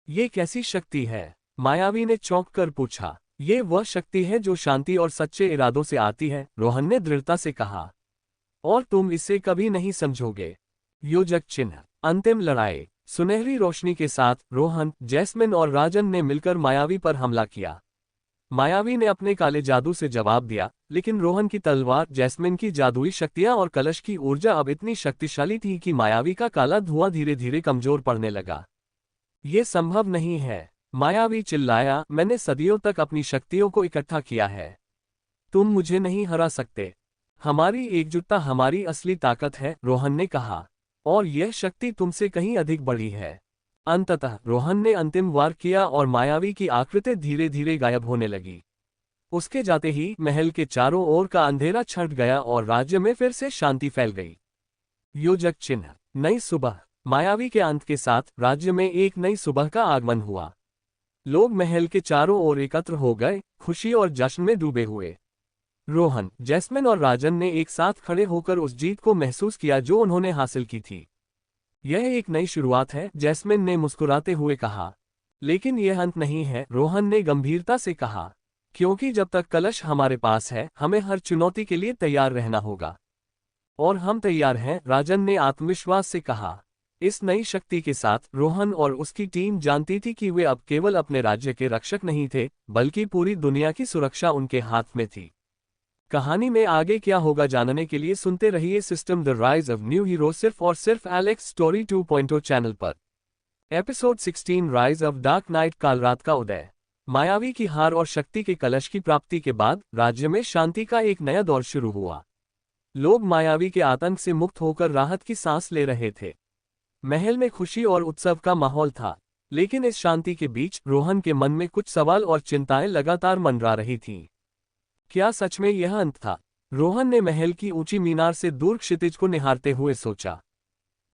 ये कैसी शक्ति है? मायावी ने चौंक कर पूछा। ये वह शक्ति है जो शांति और सच्चे इरादों से आती है, रोहन ने दृढ़ता से कहा। और तुम इसे कभी नहीं समझोगे। योजक चिन्ह, अंतिम लड़ाई। सुनहरी रोशनी के साथ रोहन, जैस्मिन और राजन ने मिलकर मायावी पर हमला किया। मायावी ने अपने काले जादू से जवाब दिया, लेकिन रोहन की तलवार, जैस्मिन की जादुई शक्तियां और कलश की ऊर्जा अब इतनी शक्तिशाली थी कि मायावी का काला धुआं धीरे धीरे कमजोर पड़ने लगा। ये संभव नहीं है, मायावी चिल्लाया, मैंने सदियों तक अपनी शक्तियों को इकट्ठा किया है। तुम मुझे नहीं हरा सकते। हमारी एकजुटता हमारी असली ताकत है, रोहन ने कहा। और यह शक्ति तुमसे कहीं अधिक बड़ी है। अंततः रोहन ने अंतिम वार किया और मायावी की आकृति धीरे धीरे गायब होने लगी। उसके जाते ही महल के चारों ओर का अंधेरा छंट गया और राज्य में फिर से शांति फैल गई। योजक चिन्ह। नई सुबह। मायावी के अंत के साथ राज्य में एक नई सुबह का आगमन हुआ। लोग महल के चारों ओर एकत्र हो गए, खुशी और जश्न में डूबे हुए। रोहन, जैस्मिन और राजन ने एक साथ खड़े होकर उस जीत को महसूस किया जो उन्होंने हासिल की थी। यह एक नई शुरुआत है, जैस्मिन ने मुस्कुराते हुए कहा। लेकिन यह अंत नहीं है, रोहन ने गंभीरता से कहा। क्योंकि जब तक कलश हमारे पास है, हमें हर चुनौती के लिए तैयार रहना होगा। और हम तैयार हैं, राजन ने आत्मविश्वास से कहा। इस नई शक्ति के साथ रोहन और उसकी टीम जानती थी कि वे अब केवल अपने राज्य के रक्षक नहीं थे, बल्कि पूरी दुनिया की सुरक्षा उनके हाथ में थी। कहानी में आगे क्या होगा जानने के लिए सुनते रहिए system the rise of new hero सिर्फ और सिर्फ एलेक्स स्टोरी 2.0 चैनल पर। Episode 16 rise of dark night. काल रात का उदय। मायावी की हार और शक्ति के कलश की प्राप्ति के बाद राज्य में शांति का एक नया दौर शुरू हुआ। लोग मायावी के आतंक से मुक्त होकर राहत की सांस ले रहे थे। महल में खुशी और उत्सव का माहौल था। लेकिन इस शांति के बीच रोहन के मन में कुछ सवाल और चिंताएं लगातार मंडरा रही थीं। क्या सच में यह अंत था? रोहन ने महल की ऊंची मीनार से दूर क्षितिज को निहारते हुए सोचा।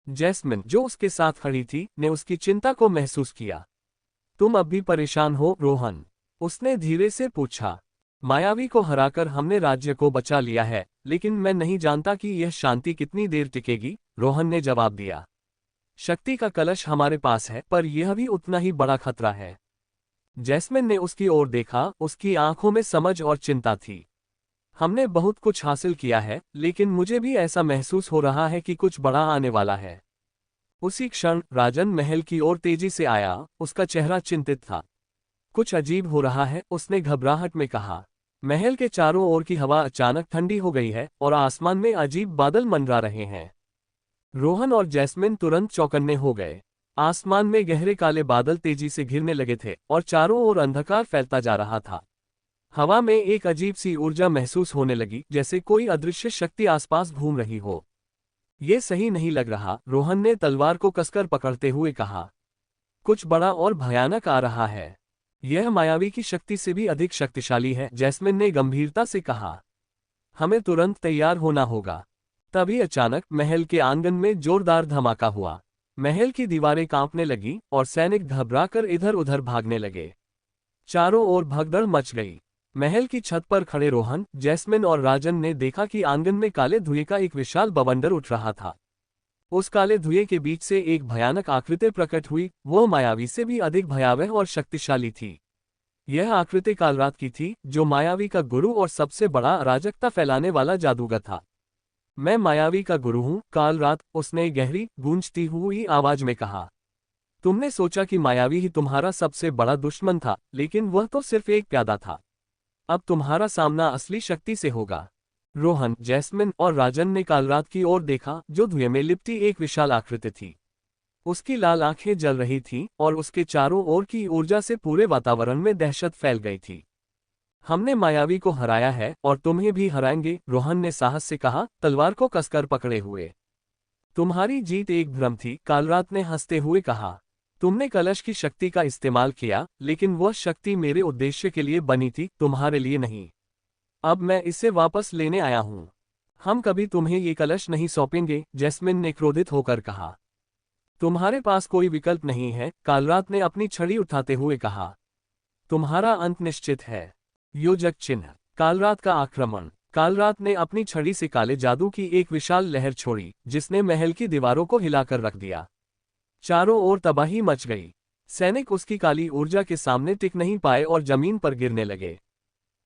जैस्मिन, जो उसके साथ खड़ी थी, ने उसकी चिंता को महसूस किया। तुम अब भी परेशान हो, रोहन? उसने धीरे से पूछा। मायावी को हराकर हमने राज्य को बचा लिया है, लेकिन मैं नहीं जानता कि यह शांति कितनी देर टिकेगी, रोहन ने जवाब दिया। शक्ति का कलश हमारे पास है, पर यह भी उतना ही बड़ा खतरा है। जैस्मिन ने उसकी ओर देखा, उसकी आंखों में समझ और चिंता थी। हमने बहुत कुछ हासिल किया है, लेकिन मुझे भी ऐसा महसूस हो रहा है कि कुछ बड़ा आने वाला है। उसी क्षण राजन महल की ओर तेजी से आया, उसका चेहरा चिंतित था। कुछ अजीब हो रहा है, उसने घबराहट में कहा। महल के चारों ओर की हवा अचानक ठंडी हो गई है और आसमान में अजीब बादल मंडरा रहे हैं। रोहन और जैस्मिन तुरंत चौकन्ने हो गए। आसमान में गहरे काले बादल तेजी से घिरने लगे थे और चारों ओर अंधकार फैलता जा रहा था। हवा में एक अजीब सी ऊर्जा महसूस होने लगी, जैसे कोई अदृश्य शक्ति आसपास घूम रही हो। ये सही नहीं लग रहा, रोहन ने तलवार को कसकर पकड़ते हुए कहा। कुछ बड़ा और भयानक आ रहा है। यह मायावी की शक्ति से भी अधिक शक्तिशाली है, जैस्मिन ने गंभीरता से कहा। हमें तुरंत तैयार होना होगा। तभी अचानक महल के आंगन में जोरदार धमाका हुआ। महल की दीवारें कांपने लगी और सैनिक घबराकर इधर उधर भागने लगे। चारों ओर भगदड़ मच गई। महल की छत पर खड़े रोहन, जैस्मिन और राजन ने देखा कि आंगन में काले धुएं का एक विशाल बवंडर उठ रहा था। उस काले धुएं के बीच से एक भयानक आकृति प्रकट हुई। वह मायावी से भी अधिक भयावह और शक्तिशाली थी। यह आकृति कालरात की थी, जो मायावी का गुरु और सबसे बड़ा अराजकता फैलाने वाला जादूगर था। मैं मायावी का गुरु हूँ, कालरात, उसने गहरी गूंजती हुई आवाज में कहा। तुमने सोचा कि मायावी ही तुम्हारा सबसे बड़ा दुश्मन था, लेकिन वह तो सिर्फ एक प्यादा था। अब तुम्हारा सामना असली शक्ति से होगा। रोहन, जैस्मिन और राजन ने कालरात की ओर देखा, जो धुएं में लिपटी एक विशाल आकृति थी। उसकी लाल आंखें जल रही थीं और उसके चारों ओर की ऊर्जा से पूरे वातावरण में दहशत फैल गई थी। हमने मायावी को हराया है और तुम्हें भी हराएंगे, रोहन ने साहस से कहा, तलवार को कसकर पकड़े हुए। तुम्हारी जीत एक भ्रम थी, कालरात ने हंसते हुए कहा। तुमने कलश की शक्ति का इस्तेमाल किया, लेकिन वह शक्ति मेरे उद्देश्य के लिए बनी थी, तुम्हारे लिए नहीं। अब मैं इसे वापस लेने आया हूं। हम कभी तुम्हें ये कलश नहीं सौंपेंगे, जैस्मिन ने क्रोधित होकर कहा। तुम्हारे पास कोई विकल्प नहीं है, कालरात ने अपनी छड़ी उठाते हुए कहा। तुम्हारा अंत निश्चित है। योजक चिन्ह। कालरात का आक्रमण। कालरात ने अपनी छड़ी से काले जादू की एक विशाल लहर छोड़ी, जिसने महल की दीवारों को हिलाकर रख दिया। चारों ओर तबाही मच गई। सैनिक उसकी काली ऊर्जा के सामने टिक नहीं पाए और जमीन पर गिरने लगे।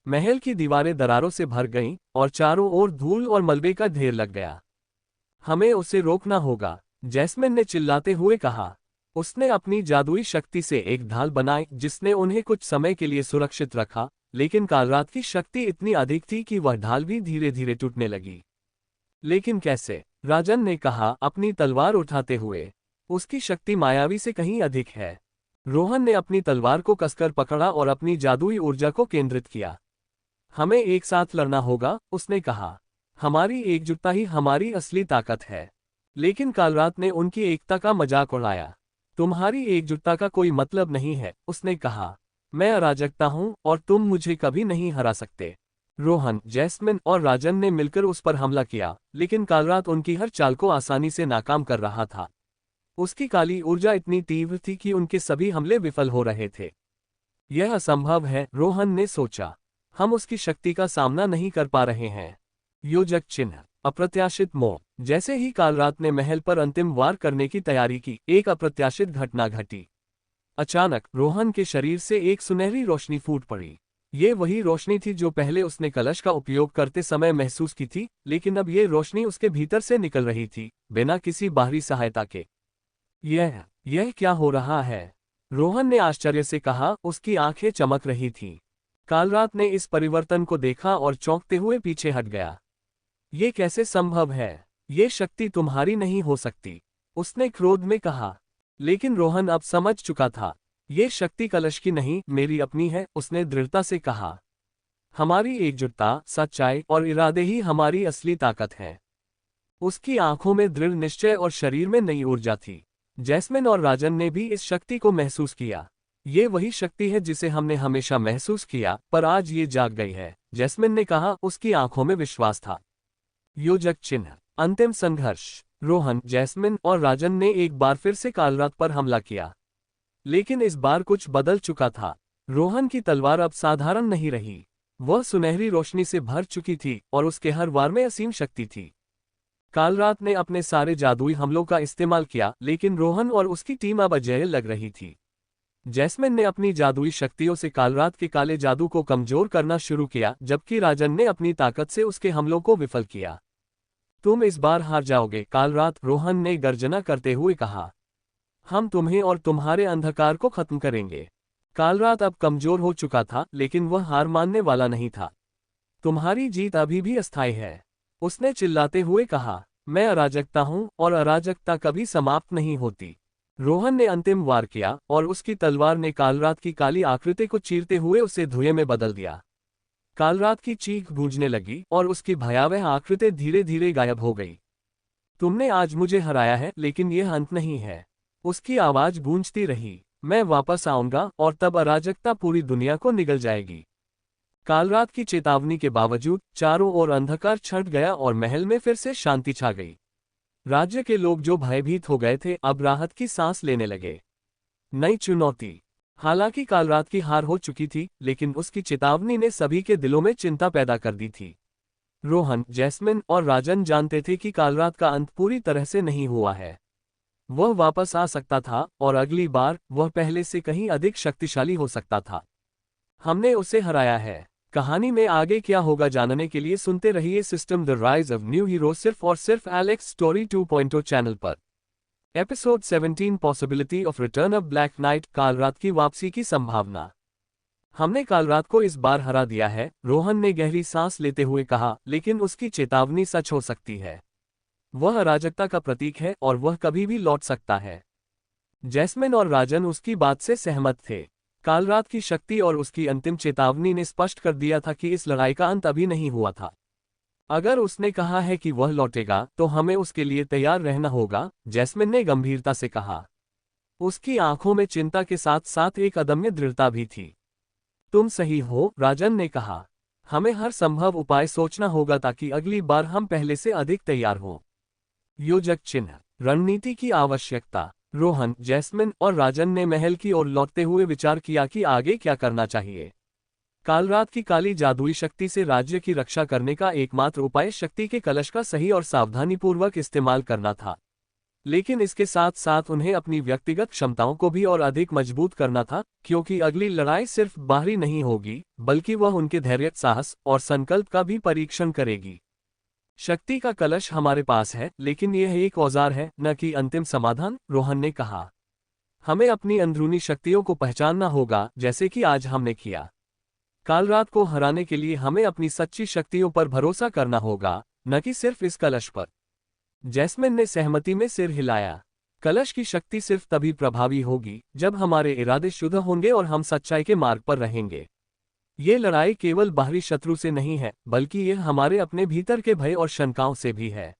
महल की दीवारें दरारों से भर गईं और चारों ओर धूल और मलबे का ढेर लग गया। हमें उसे रोकना होगा, जैस्मिन ने चिल्लाते हुए कहा। उसने अपनी जादुई शक्ति से एक ढाल बनाई, जिसने उन्हें कुछ समय के लिए सुरक्षित रखा, लेकिन कालरात की शक्ति इतनी अधिक थी कि वह ढाल भी धीरे धीरे टूटने लगी। लेकिन कैसे? राजन ने कहा, अपनी तलवार उठाते हुए। उसकी शक्ति मायावी से कहीं अधिक है। रोहन ने अपनी तलवार को कसकर पकड़ा और अपनी जादुई ऊर्जा को केंद्रित किया। हमें एक साथ लड़ना होगा, उसने कहा। हमारी एकजुटता ही हमारी असली ताकत है। लेकिन कालरात ने उनकी एकता का मजाक उड़ाया। तुम्हारी एकजुटता का कोई मतलब नहीं है, उसने कहा। मैं अराजकता हूं और तुम मुझे कभी नहीं हरा सकते। रोहन, जैस्मिन और राजन ने मिलकर उस पर हमला किया, लेकिन कालरात उनकी हर चाल को आसानी से नाकाम कर रहा था। उसकी काली ऊर्जा इतनी तीव्र थी कि उनके सभी हमले विफल हो रहे थे। यह असंभव है, रोहन ने सोचा। हम उसकी शक्ति का सामना नहीं कर पा रहे हैं। योजक चिन्ह, अप्रत्याशित मोड़। जैसे ही कालरात ने महल पर अंतिम वार करने की तैयारी की, एक अप्रत्याशित घटना घटी। अचानक रोहन के शरीर से एक सुनहरी रोशनी फूट पड़ी। ये वही रोशनी थी जो पहले उसने कलश का उपयोग करते समय महसूस की थी, लेकिन अब ये रोशनी उसके भीतर से निकल रही थी, बिना किसी बाहरी सहायता के। यह क्या हो रहा है? रोहन ने आश्चर्य से कहा, उसकी आंखें चमक रही थीं। कालरात ने इस परिवर्तन को देखा और चौंकते हुए पीछे हट गया। ये कैसे संभव है? ये शक्ति तुम्हारी नहीं हो सकती, उसने क्रोध में कहा। लेकिन रोहन अब समझ चुका था। ये शक्ति कलश की नहीं, मेरी अपनी है, उसने दृढ़ता से कहा। हमारी एकजुटता, सच्चाई और इरादे ही हमारी असली ताकत है। उसकी आंखों में दृढ़ निश्चय और शरीर में नई ऊर्जा थी। जैस्मिन और राजन ने भी इस शक्ति को महसूस किया। ये वही शक्ति है जिसे हमने हमेशा महसूस किया, पर आज ये जाग गई है, जैस्मिन ने कहा, उसकी आंखों में विश्वास था। योजक चिन्ह, अंतिम संघर्ष। रोहन, जैस्मिन और राजन ने एक बार फिर से कालरात पर हमला किया। लेकिन इस बार कुछ बदल चुका था। रोहन की तलवार अब साधारण नहीं रही। वह सुनहरी रोशनी से भर चुकी थी और उसके हर वार में असीम शक्ति थी। कालरात ने अपने सारे जादुई हमलों का इस्तेमाल किया, लेकिन रोहन और उसकी टीम अब अजेय लग रही थी। जैस्मिन ने अपनी जादुई शक्तियों से कालरात के काले जादू को कमजोर करना शुरू किया, जबकि राजन ने अपनी ताकत से उसके हमलों को विफल किया। तुम इस बार हार जाओगे, कालरात, रोहन ने गर्जना करते हुए कहा। हम तुम्हें और तुम्हारे अंधकार को खत्म करेंगे। कालरात अब कमजोर हो चुका था, लेकिन वह हार मानने वाला नहीं था। तुम्हारी जीत अभी भी अस्थायी है, उसने चिल्लाते हुए कहा। मैं अराजकता हूं और अराजकता कभी समाप्त नहीं होती। रोहन ने अंतिम वार किया और उसकी तलवार ने कालरात की काली आकृति को चीरते हुए उसे धुएं में बदल दिया। कालरात की चीख गूंजने लगी और उसकी भयावह आकृति धीरे धीरे गायब हो गई। तुमने आज मुझे हराया है, लेकिन यह अंत नहीं है, उसकी आवाज गूंजती रही। मैं वापस आऊंगा और तब अराजकता पूरी दुनिया को निगल जाएगी। कालरात की चेतावनी के बावजूद चारों ओर अंधकार छंट गया और महल में फिर से शांति छा गई। राज्य के लोग जो भयभीत हो गए थे, अब राहत की सांस लेने लगे। नई चुनौती। हालांकि कालरात की हार हो चुकी थी, लेकिन उसकी चेतावनी ने सभी के दिलों में चिंता पैदा कर दी थी। रोहन, जैस्मिन और राजन जानते थे कि कालरात का अंत पूरी तरह से नहीं हुआ है। वह वापस आ सकता था और अगली बार वह पहले से कहीं अधिक शक्तिशाली हो सकता था। हमने उसे हराया है। कहानी में आगे क्या होगा जानने के लिए सुनते रहिए system the rise of new hero सिर्फ और सिर्फ एलेक्स स्टोरी 2.0 चैनल पर। Episode 17 possibility of return of black knight, कालरात की वापसी की संभावना। हमने कालरात को इस बार हरा दिया है, रोहन ने गहरी सांस लेते हुए कहा, लेकिन उसकी चेतावनी सच हो सकती है। वह अराजकता का प्रतीक है और वह कभी भी लौट सकता है। जैस्मिन और राजन उसकी बात से सहमत थे। कालरात की शक्ति और उसकी अंतिम चेतावनी ने स्पष्ट कर दिया था कि इस लड़ाई का अंत अभी नहीं हुआ था। अगर उसने कहा है कि वह लौटेगा, तो हमें उसके लिए तैयार रहना होगा, जैस्मिन ने गंभीरता से कहा। उसकी आंखों में चिंता के साथ साथ एक अदम्य दृढ़ता भी थी। तुम सही हो, राजन ने कहा। हमें हर संभव उपाय सोचना होगा ताकि अगली बार हम पहले से अधिक तैयार हों। योजक चिन्ह, रणनीति की आवश्यकता। रोहन, जैस्मिन और राजन ने महल की ओर लौटते हुए विचार किया कि आगे क्या करना चाहिए। कालरात की काली जादुई शक्ति से राज्य की रक्षा करने का एकमात्र उपाय शक्ति के कलश का सही और सावधानीपूर्वक इस्तेमाल करना था। लेकिन इसके साथ साथ उन्हें अपनी व्यक्तिगत क्षमताओं को भी और अधिक मजबूत करना था, क्योंकि अगली लड़ाई सिर्फ बाहरी नहीं होगी, बल्कि वह उनके धैर्य, साहस और संकल्प का भी परीक्षण करेगी। शक्ति का कलश हमारे पास है, लेकिन यह एक औजार है, न कि अंतिम समाधान, रोहन ने कहा। हमें अपनी अंदरूनी शक्तियों को पहचानना होगा, जैसे कि आज हमने किया। कालरात को हराने के लिए हमें अपनी सच्ची शक्तियों पर भरोसा करना होगा, न कि सिर्फ इस कलश पर। जैस्मिन ने सहमति में सिर हिलाया। कलश की शक्ति सिर्फ तभी प्रभावी होगी जब हमारे इरादे शुद्ध होंगे और हम सच्चाई के मार्ग पर रहेंगे। ये लड़ाई केवल बाहरी शत्रु से नहीं है, बल्कि यह हमारे अपने भीतर के भय और शंकाओं से भी है।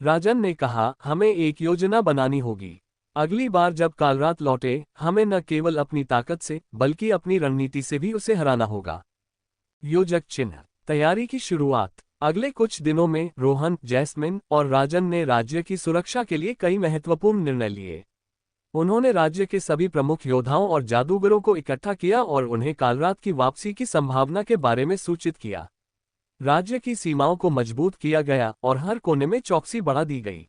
राजन ने कहा, हमें एक योजना बनानी होगी। अगली बार जब कालरात लौटे, हमें न केवल अपनी ताकत से बल्कि अपनी रणनीति से भी उसे हराना होगा। योजक चिन्ह। तैयारी की शुरुआत। अगले कुछ दिनों में रोहन, जैस्मिन और राजन ने राज्य की सुरक्षा के लिए कई महत्वपूर्ण निर्णय लिए। उन्होंने राज्य के सभी प्रमुख योद्धाओं और जादूगरों को इकट्ठा किया और उन्हें कालरात की वापसी की संभावना के बारे में सूचित किया। राज्य की सीमाओं को मजबूत किया गया और हर कोने में चौकसी बढ़ा दी गई।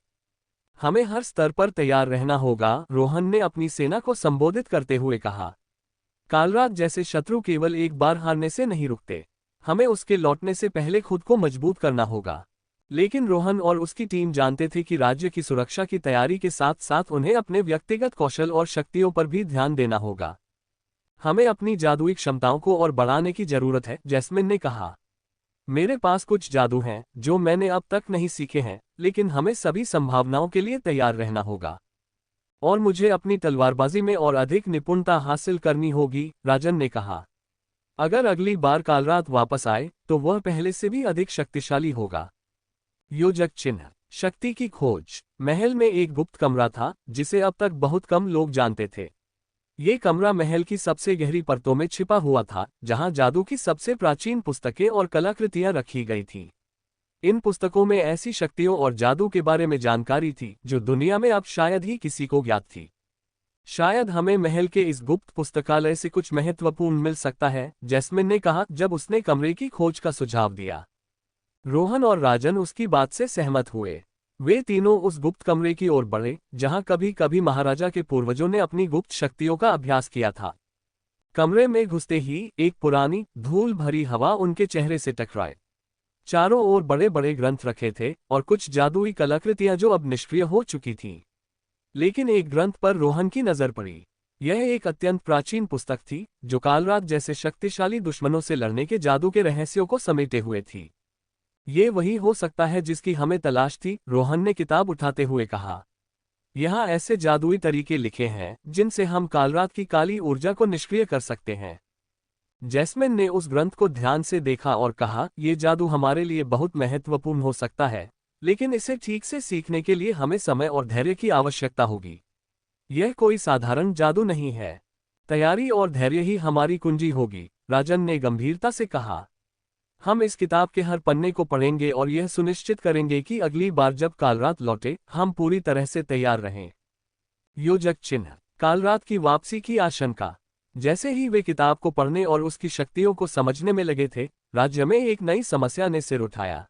हमें हर स्तर पर तैयार रहना होगा, रोहन ने अपनी सेना को संबोधित करते हुए कहा। कालरात जैसे शत्रु केवल एक बार हारने से नहीं रुकते। हमें उसके लौटने से पहले खुद को मजबूत करना होगा। लेकिन रोहन और उसकी टीम जानते थे कि राज्य की सुरक्षा की तैयारी के साथ साथ उन्हें अपने व्यक्तिगत कौशल और शक्तियों पर भी ध्यान देना होगा। हमें अपनी जादुई क्षमताओं को और बढ़ाने की जरूरत है, जैस्मिन ने कहा। मेरे पास कुछ जादू हैं जो मैंने अब तक नहीं सीखे हैं, लेकिन हमें सभी संभावनाओं के लिए तैयार रहना होगा। और मुझे अपनी तलवारबाजी में और अधिक निपुणता हासिल करनी होगी, राजन ने कहा। अगर अगली बार कालरात वापस आए तो वह पहले से भी अधिक शक्तिशाली होगा। योजक चिन्ह। शक्ति की खोज। महल में एक गुप्त कमरा था जिसे अब तक बहुत कम लोग जानते थे। ये कमरा महल की सबसे गहरी परतों में छिपा हुआ था, जहां जादू की सबसे प्राचीन पुस्तकें और कलाकृतियां रखी गई थीं। इन पुस्तकों में ऐसी शक्तियों और जादू के बारे में जानकारी थी जो दुनिया में अब शायद ही किसी को ज्ञात थी। शायद हमें महल के इस गुप्त पुस्तकालय से कुछ महत्वपूर्ण मिल सकता है, जैस्मिन ने कहा जब उसने कमरे की खोज का सुझाव दिया। रोहन और राजन उसकी बात से सहमत हुए। वे तीनों उस गुप्त कमरे की ओर बढ़े जहां कभी कभी महाराजा के पूर्वजों ने अपनी गुप्त शक्तियों का अभ्यास किया था। कमरे में घुसते ही एक पुरानी धूल भरी हवा उनके चेहरे से टकराए। चारों ओर बड़े बड़े ग्रंथ रखे थे और कुछ जादुई कलाकृतियां जो अब निष्क्रिय हो चुकी थीं। लेकिन एक ग्रंथ पर रोहन की नजर पड़ी। यह एक अत्यंत प्राचीन पुस्तक थी जो कालरात जैसे शक्तिशाली दुश्मनों से लड़ने के जादू के रहस्यों को समेटे हुए थी। ये वही हो सकता है जिसकी हमें तलाश थी, रोहन ने किताब उठाते हुए कहा। यहाँ ऐसे जादुई तरीके लिखे हैं जिनसे हम कालरात की काली ऊर्जा को निष्क्रिय कर सकते हैं। जैस्मिन ने उस ग्रंथ को ध्यान से देखा और कहा, यह जादू हमारे लिए बहुत महत्वपूर्ण हो सकता है, लेकिन इसे ठीक से सीखने के लिए हमें समय और धैर्य की आवश्यकता होगी। यह कोई साधारण जादू नहीं है। तैयारी और धैर्य ही हमारी कुंजी होगी, राजन ने गंभीरता से कहा। हम इस किताब के हर पन्ने को पढ़ेंगे और यह सुनिश्चित करेंगे कि अगली बार जब कालरात लौटे हम पूरी तरह से तैयार रहें। योजक चिन्ह। कालरात की वापसी की आशंका। जैसे ही वे किताब को पढ़ने और उसकी शक्तियों को समझने में लगे थे, राज्य में एक नई समस्या ने सिर उठाया।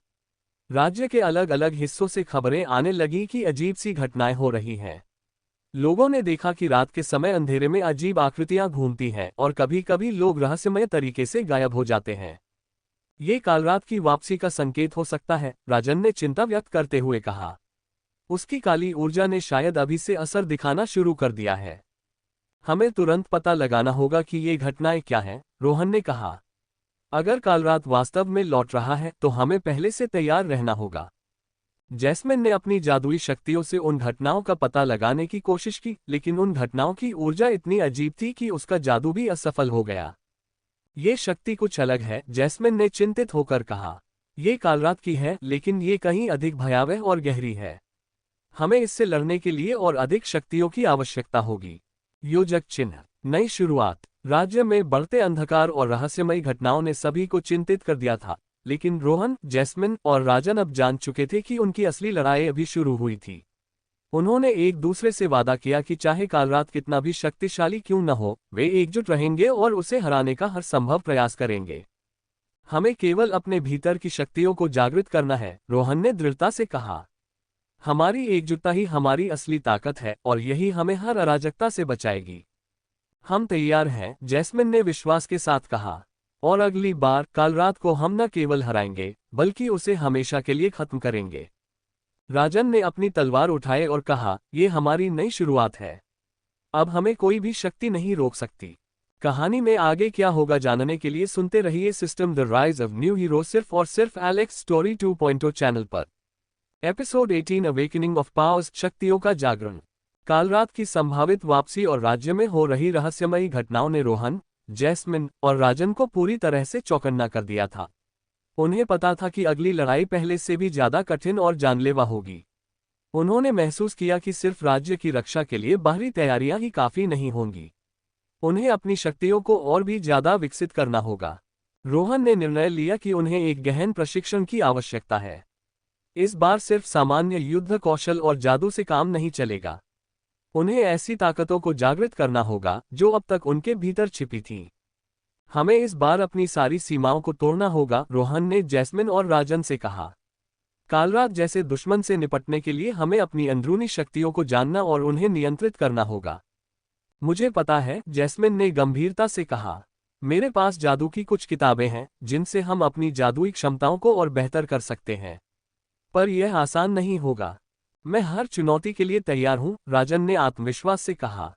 राज्य के अलग अलग हिस्सों से खबरें आने लगी कि अजीब सी घटनाएं हो रही हैं। लोगों ने देखा कि रात के समय अंधेरे में अजीब आकृतियां घूमती हैं और कभी कभी लोग रहस्यमय तरीके से गायब हो जाते हैं। ये कालरात की वापसी का संकेत हो सकता है, राजन ने चिंता व्यक्त करते हुए कहा। उसकी काली ऊर्जा ने शायद अभी से असर दिखाना शुरू कर दिया है। हमें तुरंत पता लगाना होगा कि ये घटनाएं क्या हैं, रोहन ने कहा। अगर कालरात वास्तव में लौट रहा है तो हमें पहले से तैयार रहना होगा। जैस्मिन ने अपनी जादुई शक्तियों से उन घटनाओं का पता लगाने की कोशिश की, लेकिन उन घटनाओं की ऊर्जा इतनी अजीब थी कि उसका जादू भी असफल हो गया। ये शक्ति कुछ अलग है, जैस्मिन ने चिंतित होकर कहा। ये कालरात की है, लेकिन ये कहीं अधिक भयावह और गहरी है। हमें इससे लड़ने के लिए और अधिक शक्तियों की आवश्यकता होगी। योजक चिन्ह। नई शुरुआत। राज्य में बढ़ते अंधकार और रहस्यमयी घटनाओं ने सभी को चिंतित कर दिया था, लेकिन रोहन, जैस्मिन और राजन अब जान चुके थे कि उनकी असली लड़ाई अभी शुरू हुई थी। उन्होंने एक दूसरे से वादा किया कि चाहे कालरात कितना भी शक्तिशाली क्यों न हो, वे एकजुट रहेंगे और उसे हराने का हर संभव प्रयास करेंगे। हमें केवल अपने भीतर की शक्तियों को जागृत करना है, रोहन ने दृढ़ता से कहा। हमारी एकजुटता ही हमारी असली ताकत है और यही हमें हर अराजकता से बचाएगी। हम तैयार हैं, जैस्मिन ने विश्वास के साथ कहा। और अगली बार कालरात को हम न केवल हराएंगे बल्कि उसे हमेशा के लिए खत्म करेंगे। राजन ने अपनी तलवार उठाए और कहा, यह हमारी नई शुरुआत है। अब हमें कोई भी शक्ति नहीं रोक सकती। कहानी में आगे क्या होगा जानने के लिए सुनते रहिए system the rise of new hero सिर्फ और सिर्फ एलेक्स स्टोरी 2.0 चैनल पर। एपिसोड 18 अवेकनिंग ऑफ पावर्स, शक्तियों का जागरण। काल रात की संभावित वापसी और राज्य में हो रही रहस्यमयी घटनाओं ने रोहन, जैस्मिन और राजन को पूरी तरह से चौकन्ना कर दिया था। उन्हें पता था कि अगली लड़ाई पहले से भी ज्यादा कठिन और जानलेवा होगी। उन्होंने महसूस किया कि सिर्फ राज्य की रक्षा के लिए बाहरी तैयारियां ही काफी नहीं होंगी। उन्हें अपनी शक्तियों को और भी ज्यादा विकसित करना होगा। रोहन ने निर्णय लिया कि उन्हें एक गहन प्रशिक्षण की आवश्यकता है। इस बार सिर्फ सामान्य युद्ध कौशल और जादू से काम नहीं चलेगा। उन्हें ऐसी ताकतों को जागृत करना होगा जो अब तक उनके भीतर छिपी थीं। हमें इस बार अपनी सारी सीमाओं को तोड़ना होगा, रोहन ने जैस्मिन और राजन से कहा। कालरात जैसे दुश्मन से निपटने के लिए हमें अपनी अंदरूनी शक्तियों को जानना और उन्हें नियंत्रित करना होगा। मुझे पता है, जैस्मिन ने गंभीरता से कहा। मेरे पास जादू की कुछ किताबें हैं जिनसे हम अपनी जादुई क्षमताओं को और बेहतर कर सकते हैं, पर यह आसान नहीं होगा। मैं हर चुनौती के लिए तैयार हूं, राजन ने आत्मविश्वास से कहा।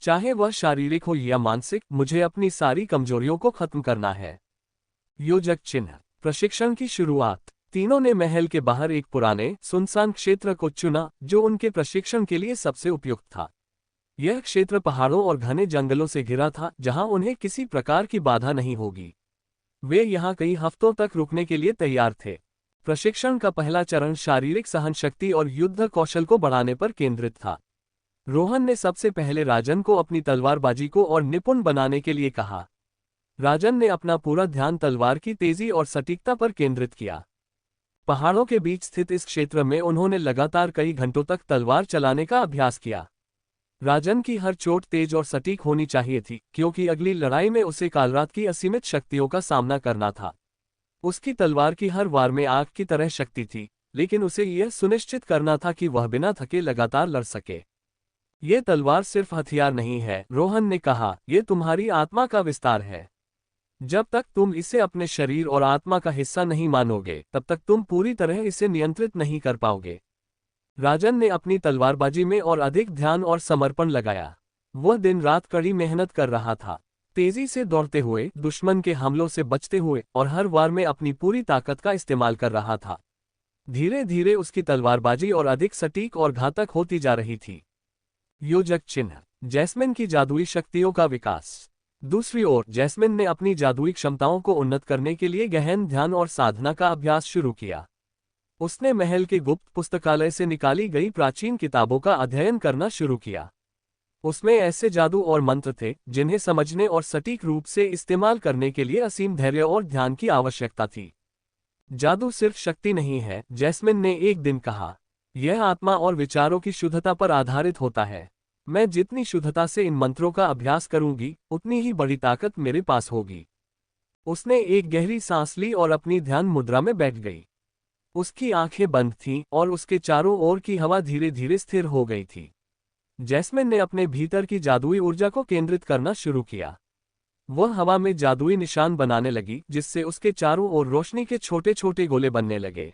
चाहे वह शारीरिक हो या मानसिक, मुझे अपनी सारी कमजोरियों को खत्म करना है। योजक चिन्ह। प्रशिक्षण की शुरुआत। तीनों ने महल के बाहर एक पुराने सुनसान क्षेत्र को चुना जो उनके प्रशिक्षण के लिए सबसे उपयुक्त था। यह क्षेत्र पहाड़ों और घने जंगलों से घिरा था, जहां उन्हें किसी प्रकार की बाधा नहीं होगी। वे यहां कई हफ्तों तक रुकने के लिए तैयार थे। प्रशिक्षण का पहला चरण शारीरिक सहनशक्ति और युद्ध कौशल को बढ़ाने पर केंद्रित था। रोहन ने सबसे पहले राजन को अपनी तलवारबाजी को और निपुण बनाने के लिए कहा। राजन ने अपना पूरा ध्यान तलवार की तेजी और सटीकता पर केंद्रित किया। पहाड़ों के बीच स्थित इस क्षेत्र में उन्होंने लगातार कई घंटों तक तलवार चलाने का अभ्यास किया। राजन की हर चोट तेज और सटीक होनी चाहिए थी, क्योंकि अगली लड़ाई में उसे कालरात की असीमित शक्तियों का सामना करना था। उसकी तलवार की हर वार में आग की तरह शक्ति थी, लेकिन उसे यह सुनिश्चित करना था कि वह बिना थके लगातार लड़ सके। यह तलवार सिर्फ हथियार नहीं है, रोहन ने कहा, यह तुम्हारी आत्मा का विस्तार है। जब तक तुम इसे अपने शरीर और आत्मा का हिस्सा नहीं मानोगे, तब तक तुम पूरी तरह इसे नियंत्रित नहीं कर पाओगे। राजन ने अपनी तलवारबाजी में और अधिक ध्यान और समर्पण लगाया। वह दिन रात कड़ी मेहनत कर रहा था, तेजी से दौड़ते हुए, दुश्मन के हमलों से बचते हुए और हर वार में अपनी पूरी ताकत का इस्तेमाल कर रहा था। धीरे धीरे उसकी तलवारबाजी और अधिक सटीक और घातक होती जा रही थी। योजक चिन्ह। जैस्मिन की जादुई शक्तियों का विकास। दूसरी ओर, जैस्मिन ने अपनी जादुई क्षमताओं को उन्नत करने के लिए गहन ध्यान और साधना का अभ्यास शुरू किया। उसने महल के गुप्त पुस्तकालय से निकाली गई प्राचीन किताबों का अध्ययन करना शुरू किया। उसमें ऐसे जादू और मंत्र थे जिन्हें समझने और सटीक रूप से इस्तेमाल करने के लिए असीम धैर्य और ध्यान की आवश्यकता थी। जादू सिर्फ शक्ति नहीं है, जैस्मिन ने एक दिन कहा। यह आत्मा और विचारों की शुद्धता पर आधारित होता है। मैं जितनी शुद्धता से इन मंत्रों का अभ्यास करूंगी, उतनी ही बड़ी ताकत मेरे पास होगी। उसने एक गहरी सांस ली और अपनी ध्यान मुद्रा में बैठ गई। उसकी आंखें बंद थीं और उसके चारों ओर की हवा धीरे धीरे स्थिर हो गई थी। जैस्मिन ने अपने भीतर की जादुई ऊर्जा को केंद्रित करना शुरू किया। वह हवा में जादुई निशान बनाने लगी, जिससे उसके चारों ओर रोशनी के छोटे छोटे गोले बनने लगे।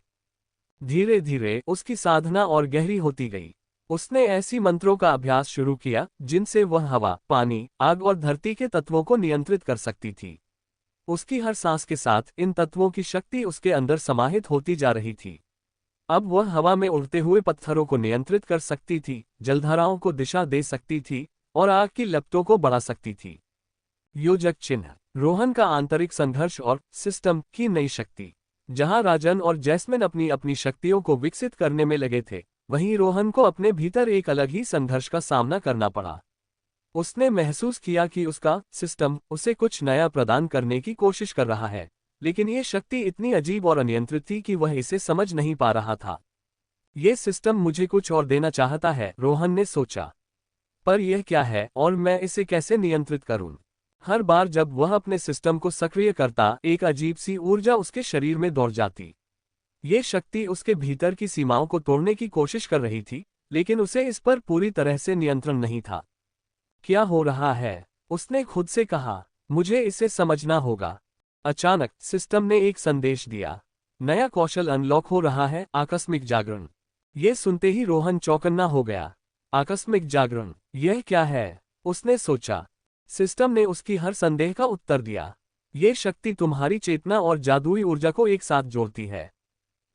धीरे धीरे उसकी साधना और गहरी होती गई। उसने ऐसी मंत्रों का अभ्यास शुरू किया जिनसे वह हवा, पानी, आग और धरती के तत्वों को नियंत्रित कर सकती थी। उसकी हर सांस के साथ इन तत्वों की शक्ति उसके अंदर समाहित होती जा रही थी। अब वह हवा में उड़ते हुए पत्थरों को नियंत्रित कर सकती थी, जलधाराओं को दिशा दे सकती थी और आग की लपटों को बढ़ा सकती थी। योजक चिन्ह। रोहन का आंतरिक संघर्ष और सिस्टम की नई शक्ति। जहां राजन और जैस्मिन अपनी अपनी शक्तियों को विकसित करने में लगे थे, वहीं रोहन को अपने भीतर एक अलग ही संघर्ष का सामना करना पड़ा। उसने महसूस किया कि उसका सिस्टम उसे कुछ नया प्रदान करने की कोशिश कर रहा है, लेकिन यह शक्ति इतनी अजीब और अनियंत्रित थी कि वह इसे समझ नहीं पा रहा था। यह सिस्टम मुझे कुछ और देना चाहता है, रोहन ने सोचा। पर यह क्या है और मैं इसे कैसे नियंत्रित करूं? हर बार जब वह अपने सिस्टम को सक्रिय करता, एक अजीब सी ऊर्जा उसके शरीर में दौड़ जाती। ये शक्ति उसके भीतर की सीमाओं को तोड़ने की कोशिश कर रही थी, लेकिन उसे इस पर पूरी तरह से नियंत्रण नहीं था। क्या हो रहा है? उसने खुद से कहा। मुझे इसे समझना होगा। अचानक सिस्टम ने एक संदेश दिया। नया कौशल अनलॉक हो रहा है, आकस्मिक जागरण। ये सुनते ही रोहन चौकन्ना हो गया। आकस्मिक जागरण, यह क्या है? उसने सोचा। सिस्टम ने उसकी हर संदेह का उत्तर दिया। ये शक्ति तुम्हारी चेतना और जादुई ऊर्जा को एक साथ जोड़ती है।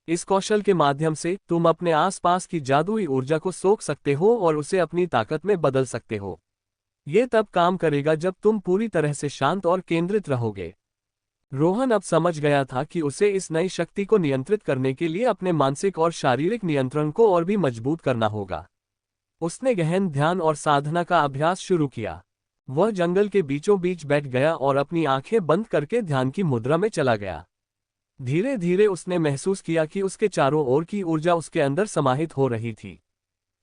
इस कौशल के माध्यम से तुम अपने आसपास की जादुई ऊर्जा को सोख सकते हो और उसे अपनी ताकत में बदल सकते हो। ये तब काम करेगा जब तुम पूरी तरह से शांत और केंद्रित रहोगे। रोहन अब समझ गया था कि उसे इस नई शक्ति को नियंत्रित करने के लिए अपने मानसिक और शारीरिक नियंत्रण को और भी मजबूत करना होगा। उसने गहन ध्यान और साधना का अभ्यास शुरू किया। वह जंगल के बीचों बीच बैठ गया और अपनी आंखें बंद करके ध्यान की मुद्रा में चला गया। धीरे धीरे उसने महसूस किया कि उसके चारों ओर की ऊर्जा उसके अंदर समाहित हो रही थी।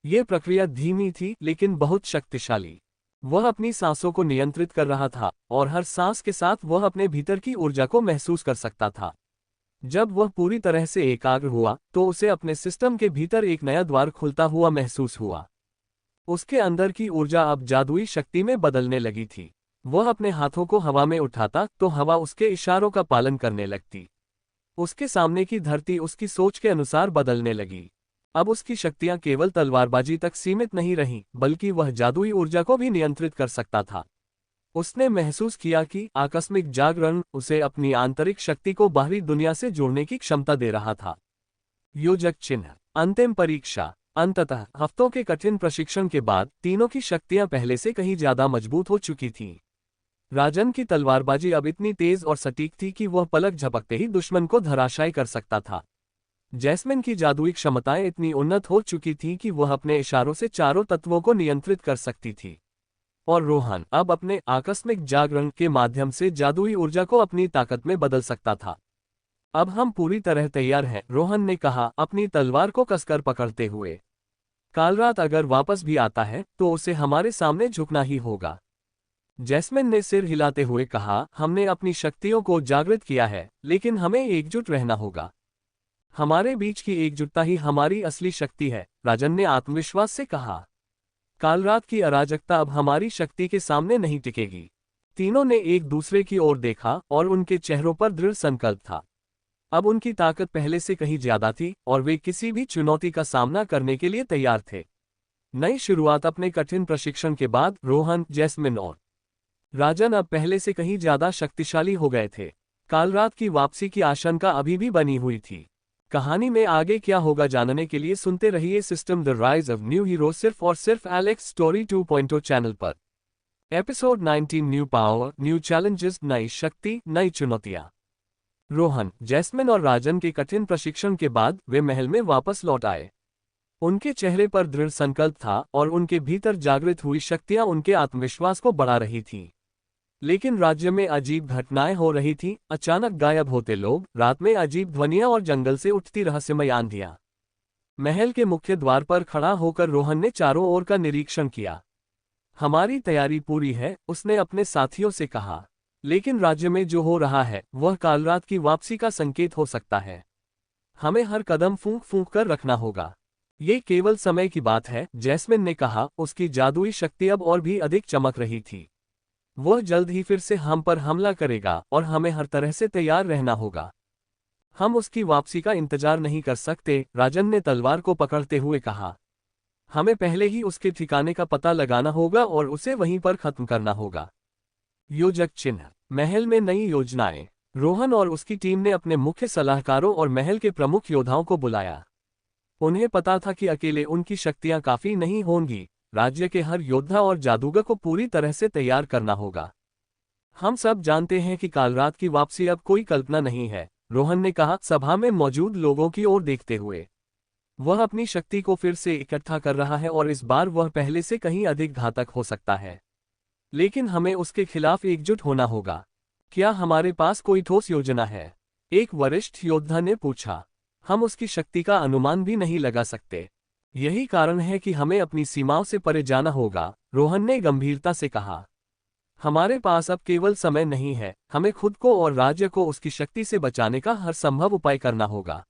ये प्रक्रिया धीमी थी लेकिन बहुत शक्तिशाली। वह अपनी सांसों को नियंत्रित कर रहा था और हर सांस के साथ वह अपने भीतर की ऊर्जा को महसूस कर सकता था। जब वह पूरी तरह से एकाग्र हुआ तो उसे अपने सिस्टम के भीतर एक नया द्वार खुलता हुआ महसूस हुआ। उसके अंदर की ऊर्जा अब जादुई शक्ति में बदलने लगी थी। वह अपने हाथों को हवा में उठाता तो हवा उसके इशारों का पालन करने लगती। उसके सामने की धरती उसकी सोच के अनुसार बदलने लगी। अब उसकी शक्तियां केवल तलवारबाजी तक सीमित नहीं रहीं, बल्कि वह जादुई ऊर्जा को भी नियंत्रित कर सकता था। उसने महसूस किया कि आकस्मिक जागरण उसे अपनी आंतरिक शक्ति को बाहरी दुनिया से जोड़ने की क्षमता दे रहा था। योजक चिन्ह। अंतिम परीक्षा। अंततः हफ्तों के कठिन प्रशिक्षण के बाद तीनों की शक्तियां पहले से कहीं ज्यादा मजबूत हो चुकी थीं। राजन की तलवारबाजी अब इतनी तेज और सटीक थी कि वह पलक झपकते ही दुश्मन को धराशायी कर सकता था। जैस्मिन की जादुई क्षमताएं इतनी उन्नत हो चुकी थीं कि वह अपने इशारों से चारों तत्वों को नियंत्रित कर सकती थी। और रोहन अब अपने आकस्मिक जागरण के माध्यम से जादुई ऊर्जा को अपनी ताकत में बदल सकता था। अब हम पूरी तरह तैयार हैं, रोहन ने कहा, अपनी तलवार को कसकर पकड़ते हुए। कालरात अगर वापस भी आता है तो उसे हमारे सामने झुकना ही होगा। जैस्मिन ने सिर हिलाते हुए कहा, हमने अपनी शक्तियों को जागृत किया है, लेकिन हमें एकजुट रहना होगा। हमारे बीच की एकजुटता ही हमारी असली शक्ति है, राजन ने आत्मविश्वास से कहा। कालरात की अराजकता अब हमारी शक्ति के सामने नहीं टिकेगी। तीनों ने एक दूसरे की ओर देखा और उनके चेहरों पर दृढ़ संकल्प था। अब उनकी ताकत पहले से कहीं ज्यादा थी और वे किसी भी चुनौती का सामना करने के लिए तैयार थे। नई शुरुआत। अपने कठिन प्रशिक्षण के बाद रोहन, जैस्मिन और राजन अब पहले से कहीं ज्यादा शक्तिशाली हो गए थे। कालरात की वापसी की आशंका अभी भी बनी हुई थी। कहानी में आगे क्या होगा जानने के लिए सुनते रहिए system the rise of new hero सिर्फ और सिर्फ एलेक्स स्टोरी 2.0 चैनल पर। Episode 19 new power, new challenges, नई शक्ति, नई चुनौतियां। रोहन, जैस्मिन और राजन के कठिन प्रशिक्षण के बाद वे महल में वापस लौट आए। उनके चेहरे पर दृढ़ संकल्प था और उनके भीतर जागृत हुई शक्तियां उनके आत्मविश्वास को बढ़ा रही थीं। लेकिन राज्य में अजीब घटनाएं हो रही थीं। अचानक गायब होते लोग, रात में अजीब ध्वनियां और जंगल से उठती रहस्यमय आंधियां। महल के मुख्य द्वार पर खड़ा होकर रोहन ने चारों ओर का निरीक्षण किया। हमारी तैयारी पूरी है, उसने अपने साथियों से कहा। लेकिन राज्य में जो हो रहा है वह कालरात की वापसी का संकेत हो सकता है। हमें हर कदम फूंक फूंक कर रखना होगा। ये केवल समय की बात है, जैस्मिन ने कहा। उसकी जादुई शक्ति अब और भी अधिक चमक रही थी। वह जल्द ही फिर से हम पर हमला करेगा और हमें हर तरह से तैयार रहना होगा। हम उसकी वापसी का इंतजार नहीं कर सकते, राजन ने तलवार को पकड़ते हुए कहा। हमें पहले ही उसके ठिकाने का पता लगाना होगा और उसे वहीं पर खत्म करना होगा। योजक चिन्ह। महल में नई योजनाएं। रोहन और उसकी टीम ने अपने मुख्य सलाहकारों और महल के प्रमुख योद्धाओं को बुलाया। उन्हें पता था कि अकेले उनकी शक्तियां काफी नहीं होंगी। राज्य के हर योद्धा और जादूगर को पूरी तरह से तैयार करना होगा। हम सब जानते हैं कि कालरात की वापसी अब कोई कल्पना नहीं है, रोहन ने कहा, सभा में मौजूद लोगों की ओर देखते हुए। वह अपनी शक्ति को फिर से इकट्ठा कर रहा है और इस बार वह पहले से कहीं अधिक घातक हो सकता है। लेकिन हमें उसके खिलाफ एकजुट होना होगा। क्या हमारे पास कोई ठोस योजना है? एक वरिष्ठ योद्धा ने पूछा। हम उसकी शक्ति का अनुमान भी नहीं लगा सकते। यही कारण है कि हमें अपनी सीमाओं से परे जाना होगा, रोहन ने गंभीरता से कहा। हमारे पास अब केवल समय नहीं है, हमें खुद को और राज्य को उसकी शक्ति से बचाने का हर संभव उपाय करना होगा।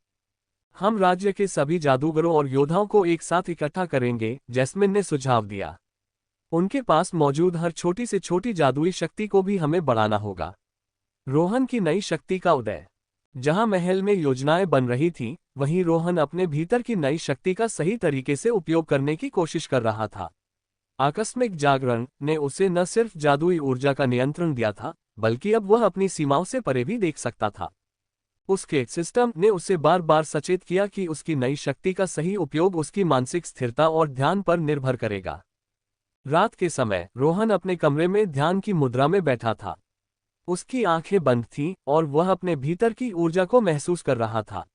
हम राज्य के सभी जादूगरों और योद्धाओं को एक साथ इकट्ठा करेंगे, जैस्मिन ने सुझाव दिया। उनके पास मौजूद हर छोटी से छोटी जादुई शक्ति को भी हमें बढ़ाना होगा। रोहन की नई शक्ति का उदय। जहां महल में योजनाएं बन रही थीं, वहीं रोहन अपने भीतर की नई शक्ति का सही तरीके से उपयोग करने की कोशिश कर रहा था। आकस्मिक जागरण ने उसे न सिर्फ जादुई ऊर्जा का नियंत्रण दिया था, बल्कि अब वह अपनी सीमाओं से परे भी देख सकता था। उसके सिस्टम ने उसे बार बार सचेत किया कि उसकी नई शक्ति का सही उपयोग उसकी मानसिक स्थिरता और ध्यान पर निर्भर करेगा। रात के समय रोहन अपने कमरे में ध्यान की मुद्रा में बैठा था। उसकी आंखें बंद थीं और वह अपने भीतर की ऊर्जा को महसूस कर रहा था।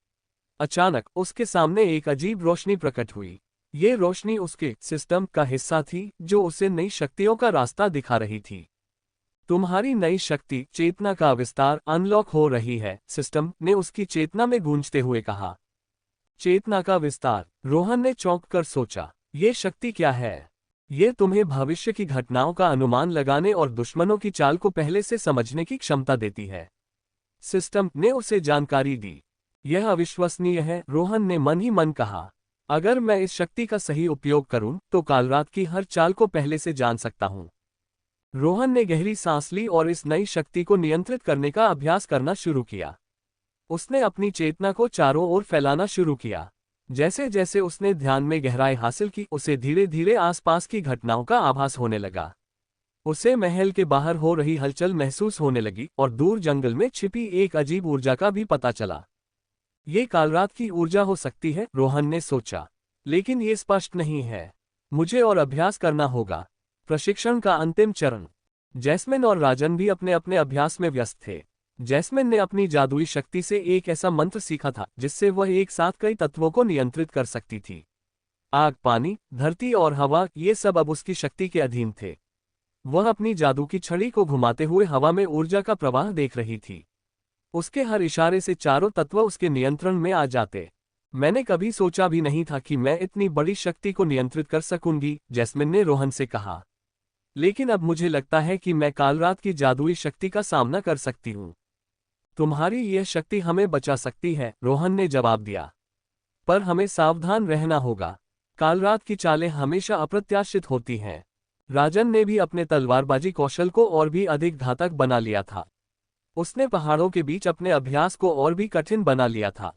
अचानक उसके सामने एक अजीब रोशनी प्रकट हुई। ये रोशनी उसके सिस्टम का हिस्सा थी जो उसे नई शक्तियों का रास्ता दिखा रही थी। तुम्हारी नई शक्ति चेतना का विस्तार अनलॉक हो रही है, सिस्टम ने उसकी चेतना में गूंजते हुए कहा। चेतना का विस्तार, रोहन ने चौंक कर सोचा, ये शक्ति क्या है? ये तुम्हें भविष्य की घटनाओं का अनुमान लगाने और दुश्मनों की चाल को पहले से समझने की क्षमता देती है। सिस्टम ने उसे जानकारी दी। यह अविश्वसनीय है, रोहन ने मन ही मन कहा। अगर मैं इस शक्ति का सही उपयोग करूं तो काल रात की हर चाल को पहले से जान सकता हूं। रोहन ने गहरी सांस ली और इस नई शक्ति को नियंत्रित करने का अभ्यास करना शुरू किया। उसने अपनी चेतना को चारों ओर फैलाना शुरू किया। जैसे जैसे उसने ध्यान में गहराई हासिल की, उसे धीरे धीरे आसपास की घटनाओं का आभास होने लगा। उसे महल के बाहर हो रही हलचल महसूस होने लगी और दूर जंगल में छिपी एक अजीब ऊर्जा का भी पता चला। ये कालरात की ऊर्जा हो सकती है, रोहन ने सोचा, लेकिन ये स्पष्ट नहीं है। मुझे और अभ्यास करना होगा। प्रशिक्षण का अंतिम चरण। जैस्मिन और राजन भी अपने अपने अभ्यास में व्यस्त थे। जैस्मिन ने अपनी जादुई शक्ति से एक ऐसा मंत्र सीखा था जिससे वह एक साथ कई तत्वों को नियंत्रित कर सकती थी। आग, पानी, धरती और हवा, ये सब अब उसकी शक्ति के अधीन थे। वह अपनी जादू की छड़ी को घुमाते हुए हवा में ऊर्जा का प्रवाह देख रही थी। उसके हर इशारे से चारों तत्व उसके नियंत्रण में आ जाते। मैंने कभी सोचा भी नहीं था कि मैं इतनी बड़ी शक्ति को नियंत्रित कर सकूंगी, जैस्मिन ने रोहन से कहा। लेकिन अब मुझे लगता है कि मैं कालरात की जादुई शक्ति का सामना कर सकती हूँ। तुम्हारी यह शक्ति हमें बचा सकती है, रोहन ने जवाब दिया। पर हमें सावधान रहना होगा। कालरात की चालें हमेशा अप्रत्याशित होती हैं। राजन ने भी अपने तलवारबाजी कौशल को और भी अधिक घातक बना लिया था। उसने पहाड़ों के बीच अपने अभ्यास को और भी कठिन बना लिया था।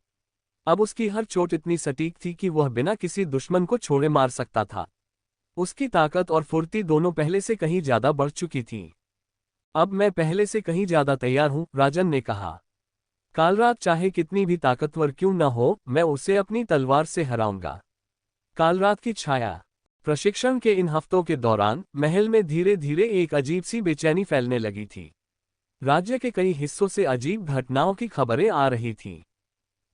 अब उसकी हर चोट इतनी सटीक थी कि वह बिना किसी दुश्मन को छोड़े मार सकता था। उसकी ताकत और फुर्ती दोनों पहले से कहीं ज्यादा बढ़ चुकी थी। अब मैं पहले से कहीं ज्यादा तैयार हूं, राजन ने कहा। कालरात चाहे कितनी भी ताकतवर क्यों न हो, मैं उसे अपनी तलवार से हराऊंगा। कालरात की छाया। प्रशिक्षण के इन हफ्तों के दौरान महल में धीरे धीरे एक अजीब सी बेचैनी फैलने लगी थी। राज्य के कई हिस्सों से अजीब घटनाओं की खबरें आ रही थीं।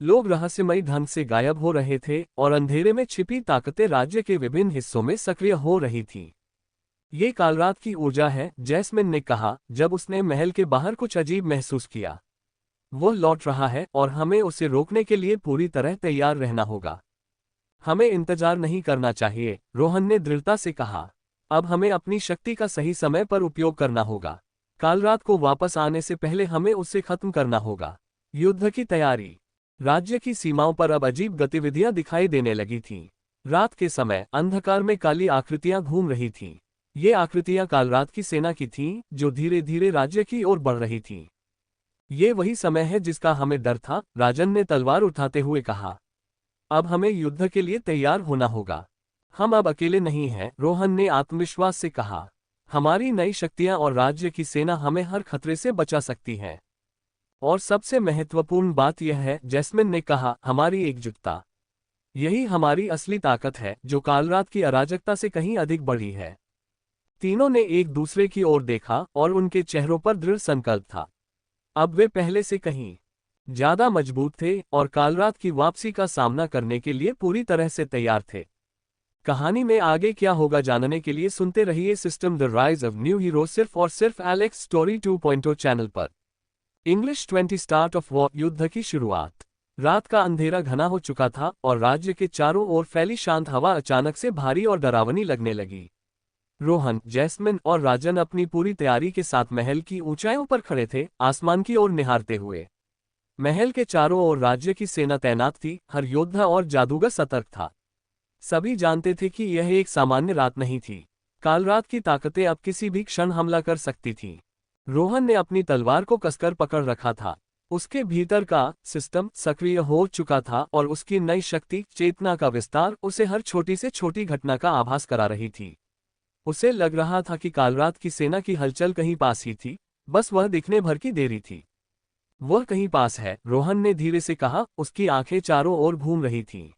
लोग रहस्यमयी ढंग से गायब हो रहे थे और अंधेरे में छिपी ताकतें राज्य के विभिन्न हिस्सों में सक्रिय हो रही थीं। ये कालरात की ऊर्जा है, जैस्मिन ने कहा जब उसने महल के बाहर कुछ अजीब महसूस किया। वो लौट रहा है और हमें उसे रोकने के लिए पूरी तरह तैयार रहना होगा। हमें इंतजार नहीं करना चाहिए, रोहन ने दृढ़ता से कहा। अब हमें अपनी शक्ति का सही समय पर उपयोग करना होगा। कालरात को वापस आने से पहले हमें उसे खत्म करना होगा। युद्ध की तैयारी। राज्य की सीमाओं पर अब अजीब गतिविधियां दिखाई देने लगी थीं। रात के समय अंधकार में काली आकृतियां घूम रही थीं। ये आकृतियां कालरात की सेना की थीं जो धीरे धीरे राज्य की ओर बढ़ रही थीं। ये वही समय है जिसका हमें डर था, राजन ने तलवार उठाते हुए कहा। अब हमें युद्ध के लिए तैयार होना होगा। हम अब अकेले नहीं हैं, रोहन ने आत्मविश्वास से कहा। हमारी नई शक्तियां और राज्य की सेना हमें हर खतरे से बचा सकती हैं। और सबसे महत्वपूर्ण बात यह है, जैस्मिन ने कहा, हमारी एकजुटता। यही हमारी असली ताकत है जो कालरात की अराजकता से कहीं अधिक बड़ी है। तीनों ने एक दूसरे की ओर देखा और उनके चेहरों पर दृढ़ संकल्प था। अब वे पहले से कहीं ज्यादा मजबूत थे और कालरात की वापसी का सामना करने के लिए पूरी तरह से तैयार थे। कहानी में आगे क्या होगा जानने के लिए सुनते रहिए system the rise of new hero सिर्फ और सिर्फ एलेक्स स्टोरी 2.0 चैनल पर। English 20 start of war. युद्ध की शुरुआत। रात का अंधेरा घना हो चुका था और राज्य के चारों ओर फैली शांत हवा अचानक से भारी और डरावनी लगने लगी। रोहन, जैस्मिन और राजन अपनी पूरी तैयारी के साथ महल की ऊंचाइयों पर खड़े थे, आसमान की ओर निहारते हुए। महल के चारों ओर राज्य की सेना तैनात थी, हर योद्धा और जादूगर सतर्क था। सभी जानते थे कि यह एक सामान्य रात नहीं थी। कालरात की ताकतें अब किसी भी क्षण हमला कर सकती थीं। रोहन ने अपनी तलवार को कसकर पकड़ रखा था। उसके भीतर का सिस्टम सक्रिय हो चुका था और उसकी नई शक्ति, चेतना का विस्तार, उसे हर छोटी से छोटी घटना का आभास करा रही थी। उसे लग रहा था कि कालरात की सेना की हलचल कहीं पास ही थी, बस वह दिखने भर की देरी थी। वह कहीं पास है, रोहन ने धीरे से कहा। उसकी आंखें चारों ओर घूम रही थीं।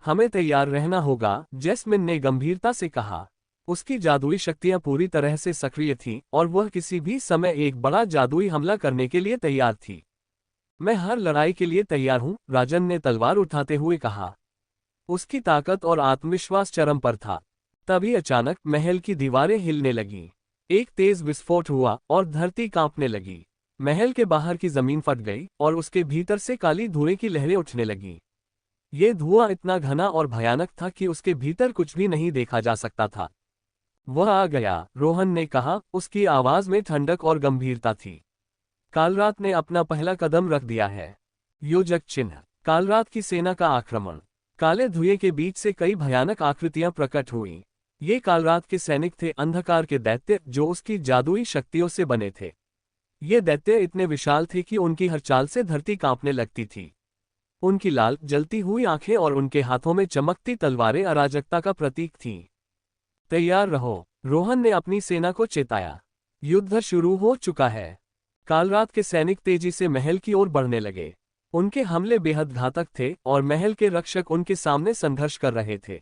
हमें तैयार रहना होगा, जैस्मिन ने गंभीरता से कहा। उसकी जादुई शक्तियां पूरी तरह से सक्रिय थीं और वह किसी भी समय एक बड़ा जादुई हमला करने के लिए तैयार थी। मैं हर लड़ाई के लिए तैयार हूं, राजन ने तलवार उठाते हुए कहा। उसकी ताकत और आत्मविश्वास चरम पर था। तभी अचानक महल की दीवारें हिलने लगीं। एक तेज विस्फोट हुआ और धरती कांपने लगी। महल के बाहर की जमीन फट गई और उसके भीतर से काली धुएं की लहरें उठने लगीं। ये धुआं इतना घना और भयानक था कि उसके भीतर कुछ भी नहीं देखा जा सकता था। वह आ गया, रोहन ने कहा। उसकी आवाज में ठंडक और गंभीरता थी। कालरात ने अपना पहला कदम रख दिया है। योजक चिन्ह। कालरात की सेना का आक्रमण। काले धुएं के बीच से कई भयानक आकृतियां प्रकट हुईं। ये कालरात के सैनिक थे, अंधकार के दैत्य जो उसकी जादुई शक्तियों से बने थे। ये दैत्य इतने विशाल थे कि उनकी हर चाल से धरती कांपने लगती थी। उनकी लाल जलती हुई आंखें और उनके हाथों में चमकती तलवारें अराजकता का प्रतीक थीं। तैयार रहो, रोहन ने अपनी सेना को चेताया। युद्ध शुरू हो चुका है। कालरात के सैनिक तेजी से महल की ओर बढ़ने लगे। उनके हमले बेहद घातक थे और महल के रक्षक उनके सामने संघर्ष कर रहे थे।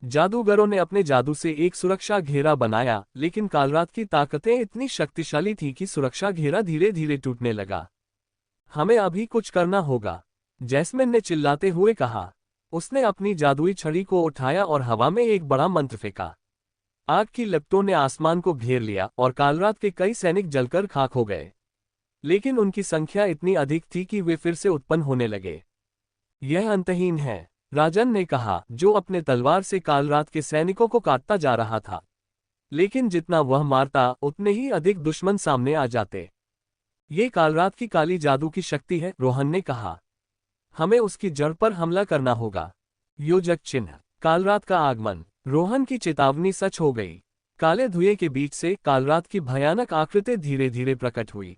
जादूगरों ने अपने जादू से एक सुरक्षा घेरा बनाया, लेकिन कालरात की ताकतें इतनी शक्तिशाली थीं कि सुरक्षा घेरा धीरे धीरे टूटने लगा। हमें अभी कुछ करना होगा, जैस्मिन ने चिल्लाते हुए कहा। उसने अपनी जादुई छड़ी को उठाया और हवा में एक बड़ा मंत्र फेंका। आग की लपटों ने आसमान को घेर लिया और कालरात के कई सैनिक जलकर खाक हो गए। लेकिन उनकी संख्या इतनी अधिक थी कि वे फिर से उत्पन्न होने लगे। यह अंतहीन है, राजन ने कहा, जो अपने तलवार से कालरात के सैनिकों को काटता जा रहा था। लेकिन जितना वह मारता, उतने ही अधिक दुश्मन सामने आ जाते। ये कालरात की काली जादू की शक्ति है, रोहन ने कहा। हमें उसकी जड़ पर हमला करना होगा। योजक चिन्ह। कालरात का आगमन। रोहन की चेतावनी सच हो गई। काले धुएं के बीच से कालरात की भयानक आकृति धीरे धीरे प्रकट हुई।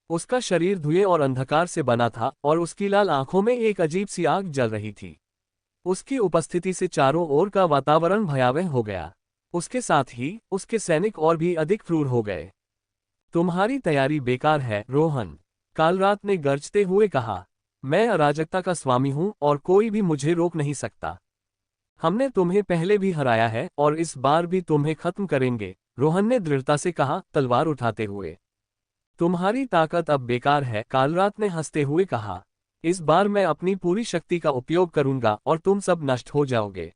उसका शरीर धुएं और अंधकार से बना था और उसकी लाल आंखों में एक अजीब सी आग जल रही थी। उसकी उपस्थिति से चारों ओर का वातावरण भयावह हो गया। उसके साथ ही उसके सैनिक और भी अधिक क्रूर हो गए। तुम्हारी तैयारी बेकार है, रोहन, कालरात ने गरजते हुए कहा। मैं अराजकता का स्वामी हूं और कोई भी मुझे रोक नहीं सकता। हमने तुम्हें पहले भी हराया है और इस बार भी तुम्हें खत्म करेंगे, रोहन ने दृढ़ता से कहा, तलवार उठाते हुए। तुम्हारी ताकत अब बेकार है, कालरात ने हंसते हुए कहा। इस बार मैं अपनी पूरी शक्ति का उपयोग करूंगा और तुम सब नष्ट हो जाओगे।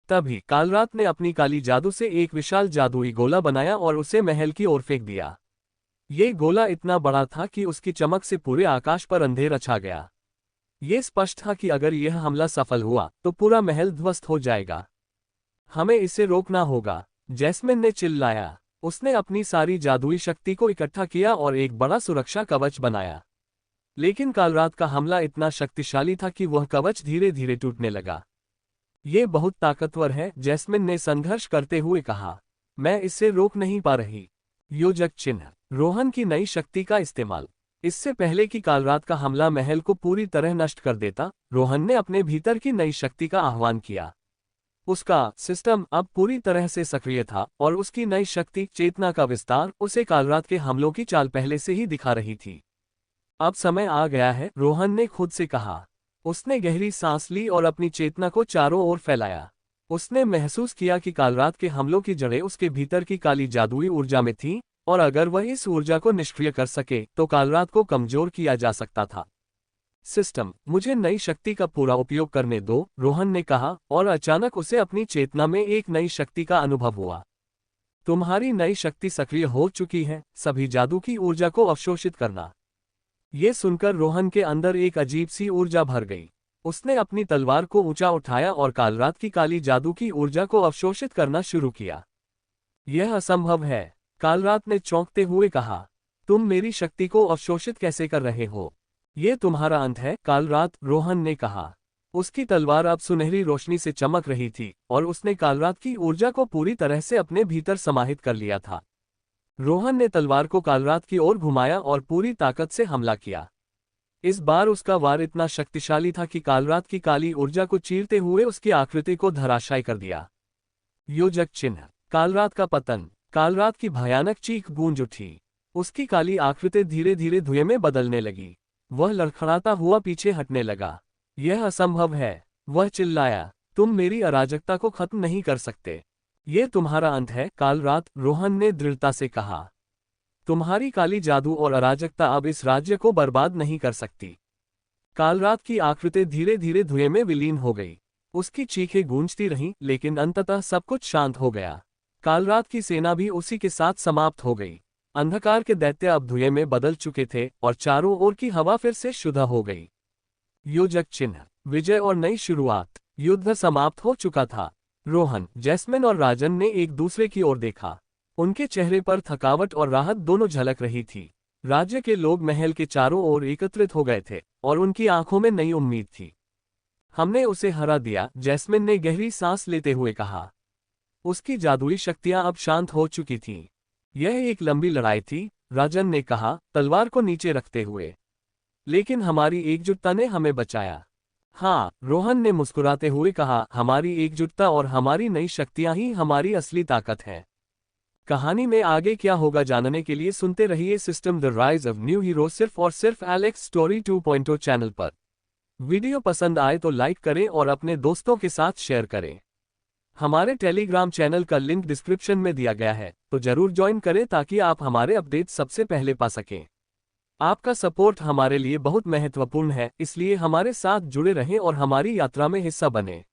तभी कालरात ने अपनी काली जादू से एक विशाल जादुई गोला बनाया और उसे महल की ओर फेंक दिया। ये गोला इतना बड़ा था कि उसकी चमक से पूरे आकाश पर अंधेरा छा गया। ये स्पष्ट था कि अगर यह हमला सफल हुआ तो पूरा महल ध्वस्त हो जाएगा। हमें इसे रोकना होगा, जैस्मिन ने चिल्लाया। उसने अपनी सारी जादुई शक्ति को इकट्ठा किया और एक बड़ा सुरक्षा कवच बनाया। लेकिन कालरात का हमला इतना शक्तिशाली था कि वह कवच धीरे धीरे टूटने लगा। ये बहुत ताकतवर है, जैस्मिन ने संघर्ष करते हुए कहा। मैं इसे रोक नहीं पा रही। योजक चिन्ह। रोहन की नई शक्ति का इस्तेमाल। इससे पहले कि कालरात का हमला महल को पूरी तरह नष्ट कर देता, रोहन ने अपने भीतर की नई शक्ति का आह्वान किया। उसका सिस्टम अब पूरी तरह से सक्रिय था और उसकी नई शक्ति, चेतना का विस्तार, उसे कालरात के हमलों की चाल पहले से ही दिखा रही थी। अब समय आ गया है, रोहन ने खुद से कहा। उसने गहरी सांस ली और अपनी चेतना को चारों ओर फैलाया। उसने महसूस किया कि कालरात के हमलों की जड़ें उसके भीतर की काली जादुई ऊर्जा में थीं, और अगर वह इस ऊर्जा को निष्क्रिय कर सके तो कालरात को कमजोर किया जा सकता था। सिस्टम, मुझे नई शक्ति का पूरा उपयोग करने दो, रोहन ने कहा, और अचानक उसे अपनी चेतना में एक नई शक्ति का अनुभव हुआ। तुम्हारी नई शक्ति सक्रिय हो चुकी है, सभी जादू की ऊर्जा को अवशोषित करना। ये सुनकर रोहन के अंदर एक अजीब सी ऊर्जा भर गई। उसने अपनी तलवार को ऊंचा उठाया और कालरात की काली जादू की ऊर्जा को अवशोषित करना शुरू किया। यह असंभव है, कालरात ने चौंकते हुए कहा। तुम मेरी शक्ति को अवशोषित कैसे कर रहे हो? ये तुम्हारा अंत है, कालरात, रोहन ने कहा। उसकी तलवार अब सुनहरी रोशनी से चमक रही थी और उसने कालरात की ऊर्जा को पूरी तरह से अपने भीतर समाहित कर लिया था। रोहन ने तलवार को कालरात की ओर घुमाया और पूरी ताकत से हमला किया। इस बार उसका वार इतना शक्तिशाली था कि कालरात की काली ऊर्जा को चीरते हुए उसकी आकृति को धराशायी कर दिया। योजक चिन्ह। कालरात का पतन। कालरात की भयानक चीख गूंज उठी। उसकी काली आकृति धीरे धीरे धुएं में बदलने लगी। वह लड़खड़ाता हुआ पीछे हटने लगा। यह असंभव है, वह चिल्लाया। तुम मेरी अराजकता को खत्म नहीं कर सकते। ये तुम्हारा अंत है काल रात, रोहन ने दृढ़ता से कहा। तुम्हारी काली जादू और अराजकता अब इस राज्य को बर्बाद नहीं कर सकती। काल रात की आकृति धीरे धीरे धुएं में विलीन हो गई। उसकी चीखें गूंजती रहीं, लेकिन अंततः सब कुछ शांत हो गया। काल रात की सेना भी उसी के साथ समाप्त हो गई। अंधकार के दैत्य अब धुएं में बदल चुके थे और चारों ओर की हवा फिर से शुद्ध हो गई। योजक चिन्ह, विजय और नई शुरुआत। युद्ध समाप्त हो चुका था। रोहन, जैस्मिन और राजन ने एक दूसरे की ओर देखा। उनके चेहरे पर थकावट और राहत दोनों झलक रही थी। राज्य के लोग महल के चारों ओर एकत्रित हो गए थे और उनकी आंखों में नई उम्मीद थी। हमने उसे हरा दिया, जैस्मिन ने गहरी सांस लेते हुए कहा। उसकी जादुई शक्तियां अब शांत हो चुकी थीं। यह एक लंबी लड़ाई थी, राजन ने कहा, तलवार को नीचे रखते हुए। लेकिन हमारी एकजुटता ने हमें बचाया। हाँ, रोहन ने मुस्कुराते हुए कहा, हमारी एकजुटता और हमारी नई शक्तियां ही हमारी असली ताकत है। कहानी में आगे क्या होगा जानने के लिए सुनते रहिए system the rise of new hero सिर्फ और सिर्फ एलेक्स स्टोरी 2.0 चैनल पर। वीडियो पसंद आए तो लाइक करें और अपने दोस्तों के साथ शेयर करें। हमारे टेलीग्राम चैनल का लिंक डिस्क्रिप्शन में दिया गया है, तो जरूर ज्वाइन करें ताकि आप हमारे अपडेट सबसे पहले पा सकें। आपका सपोर्ट हमारे लिए बहुत महत्वपूर्ण है, इसलिए हमारे साथ जुड़े रहें और हमारी यात्रा में हिस्सा बनें।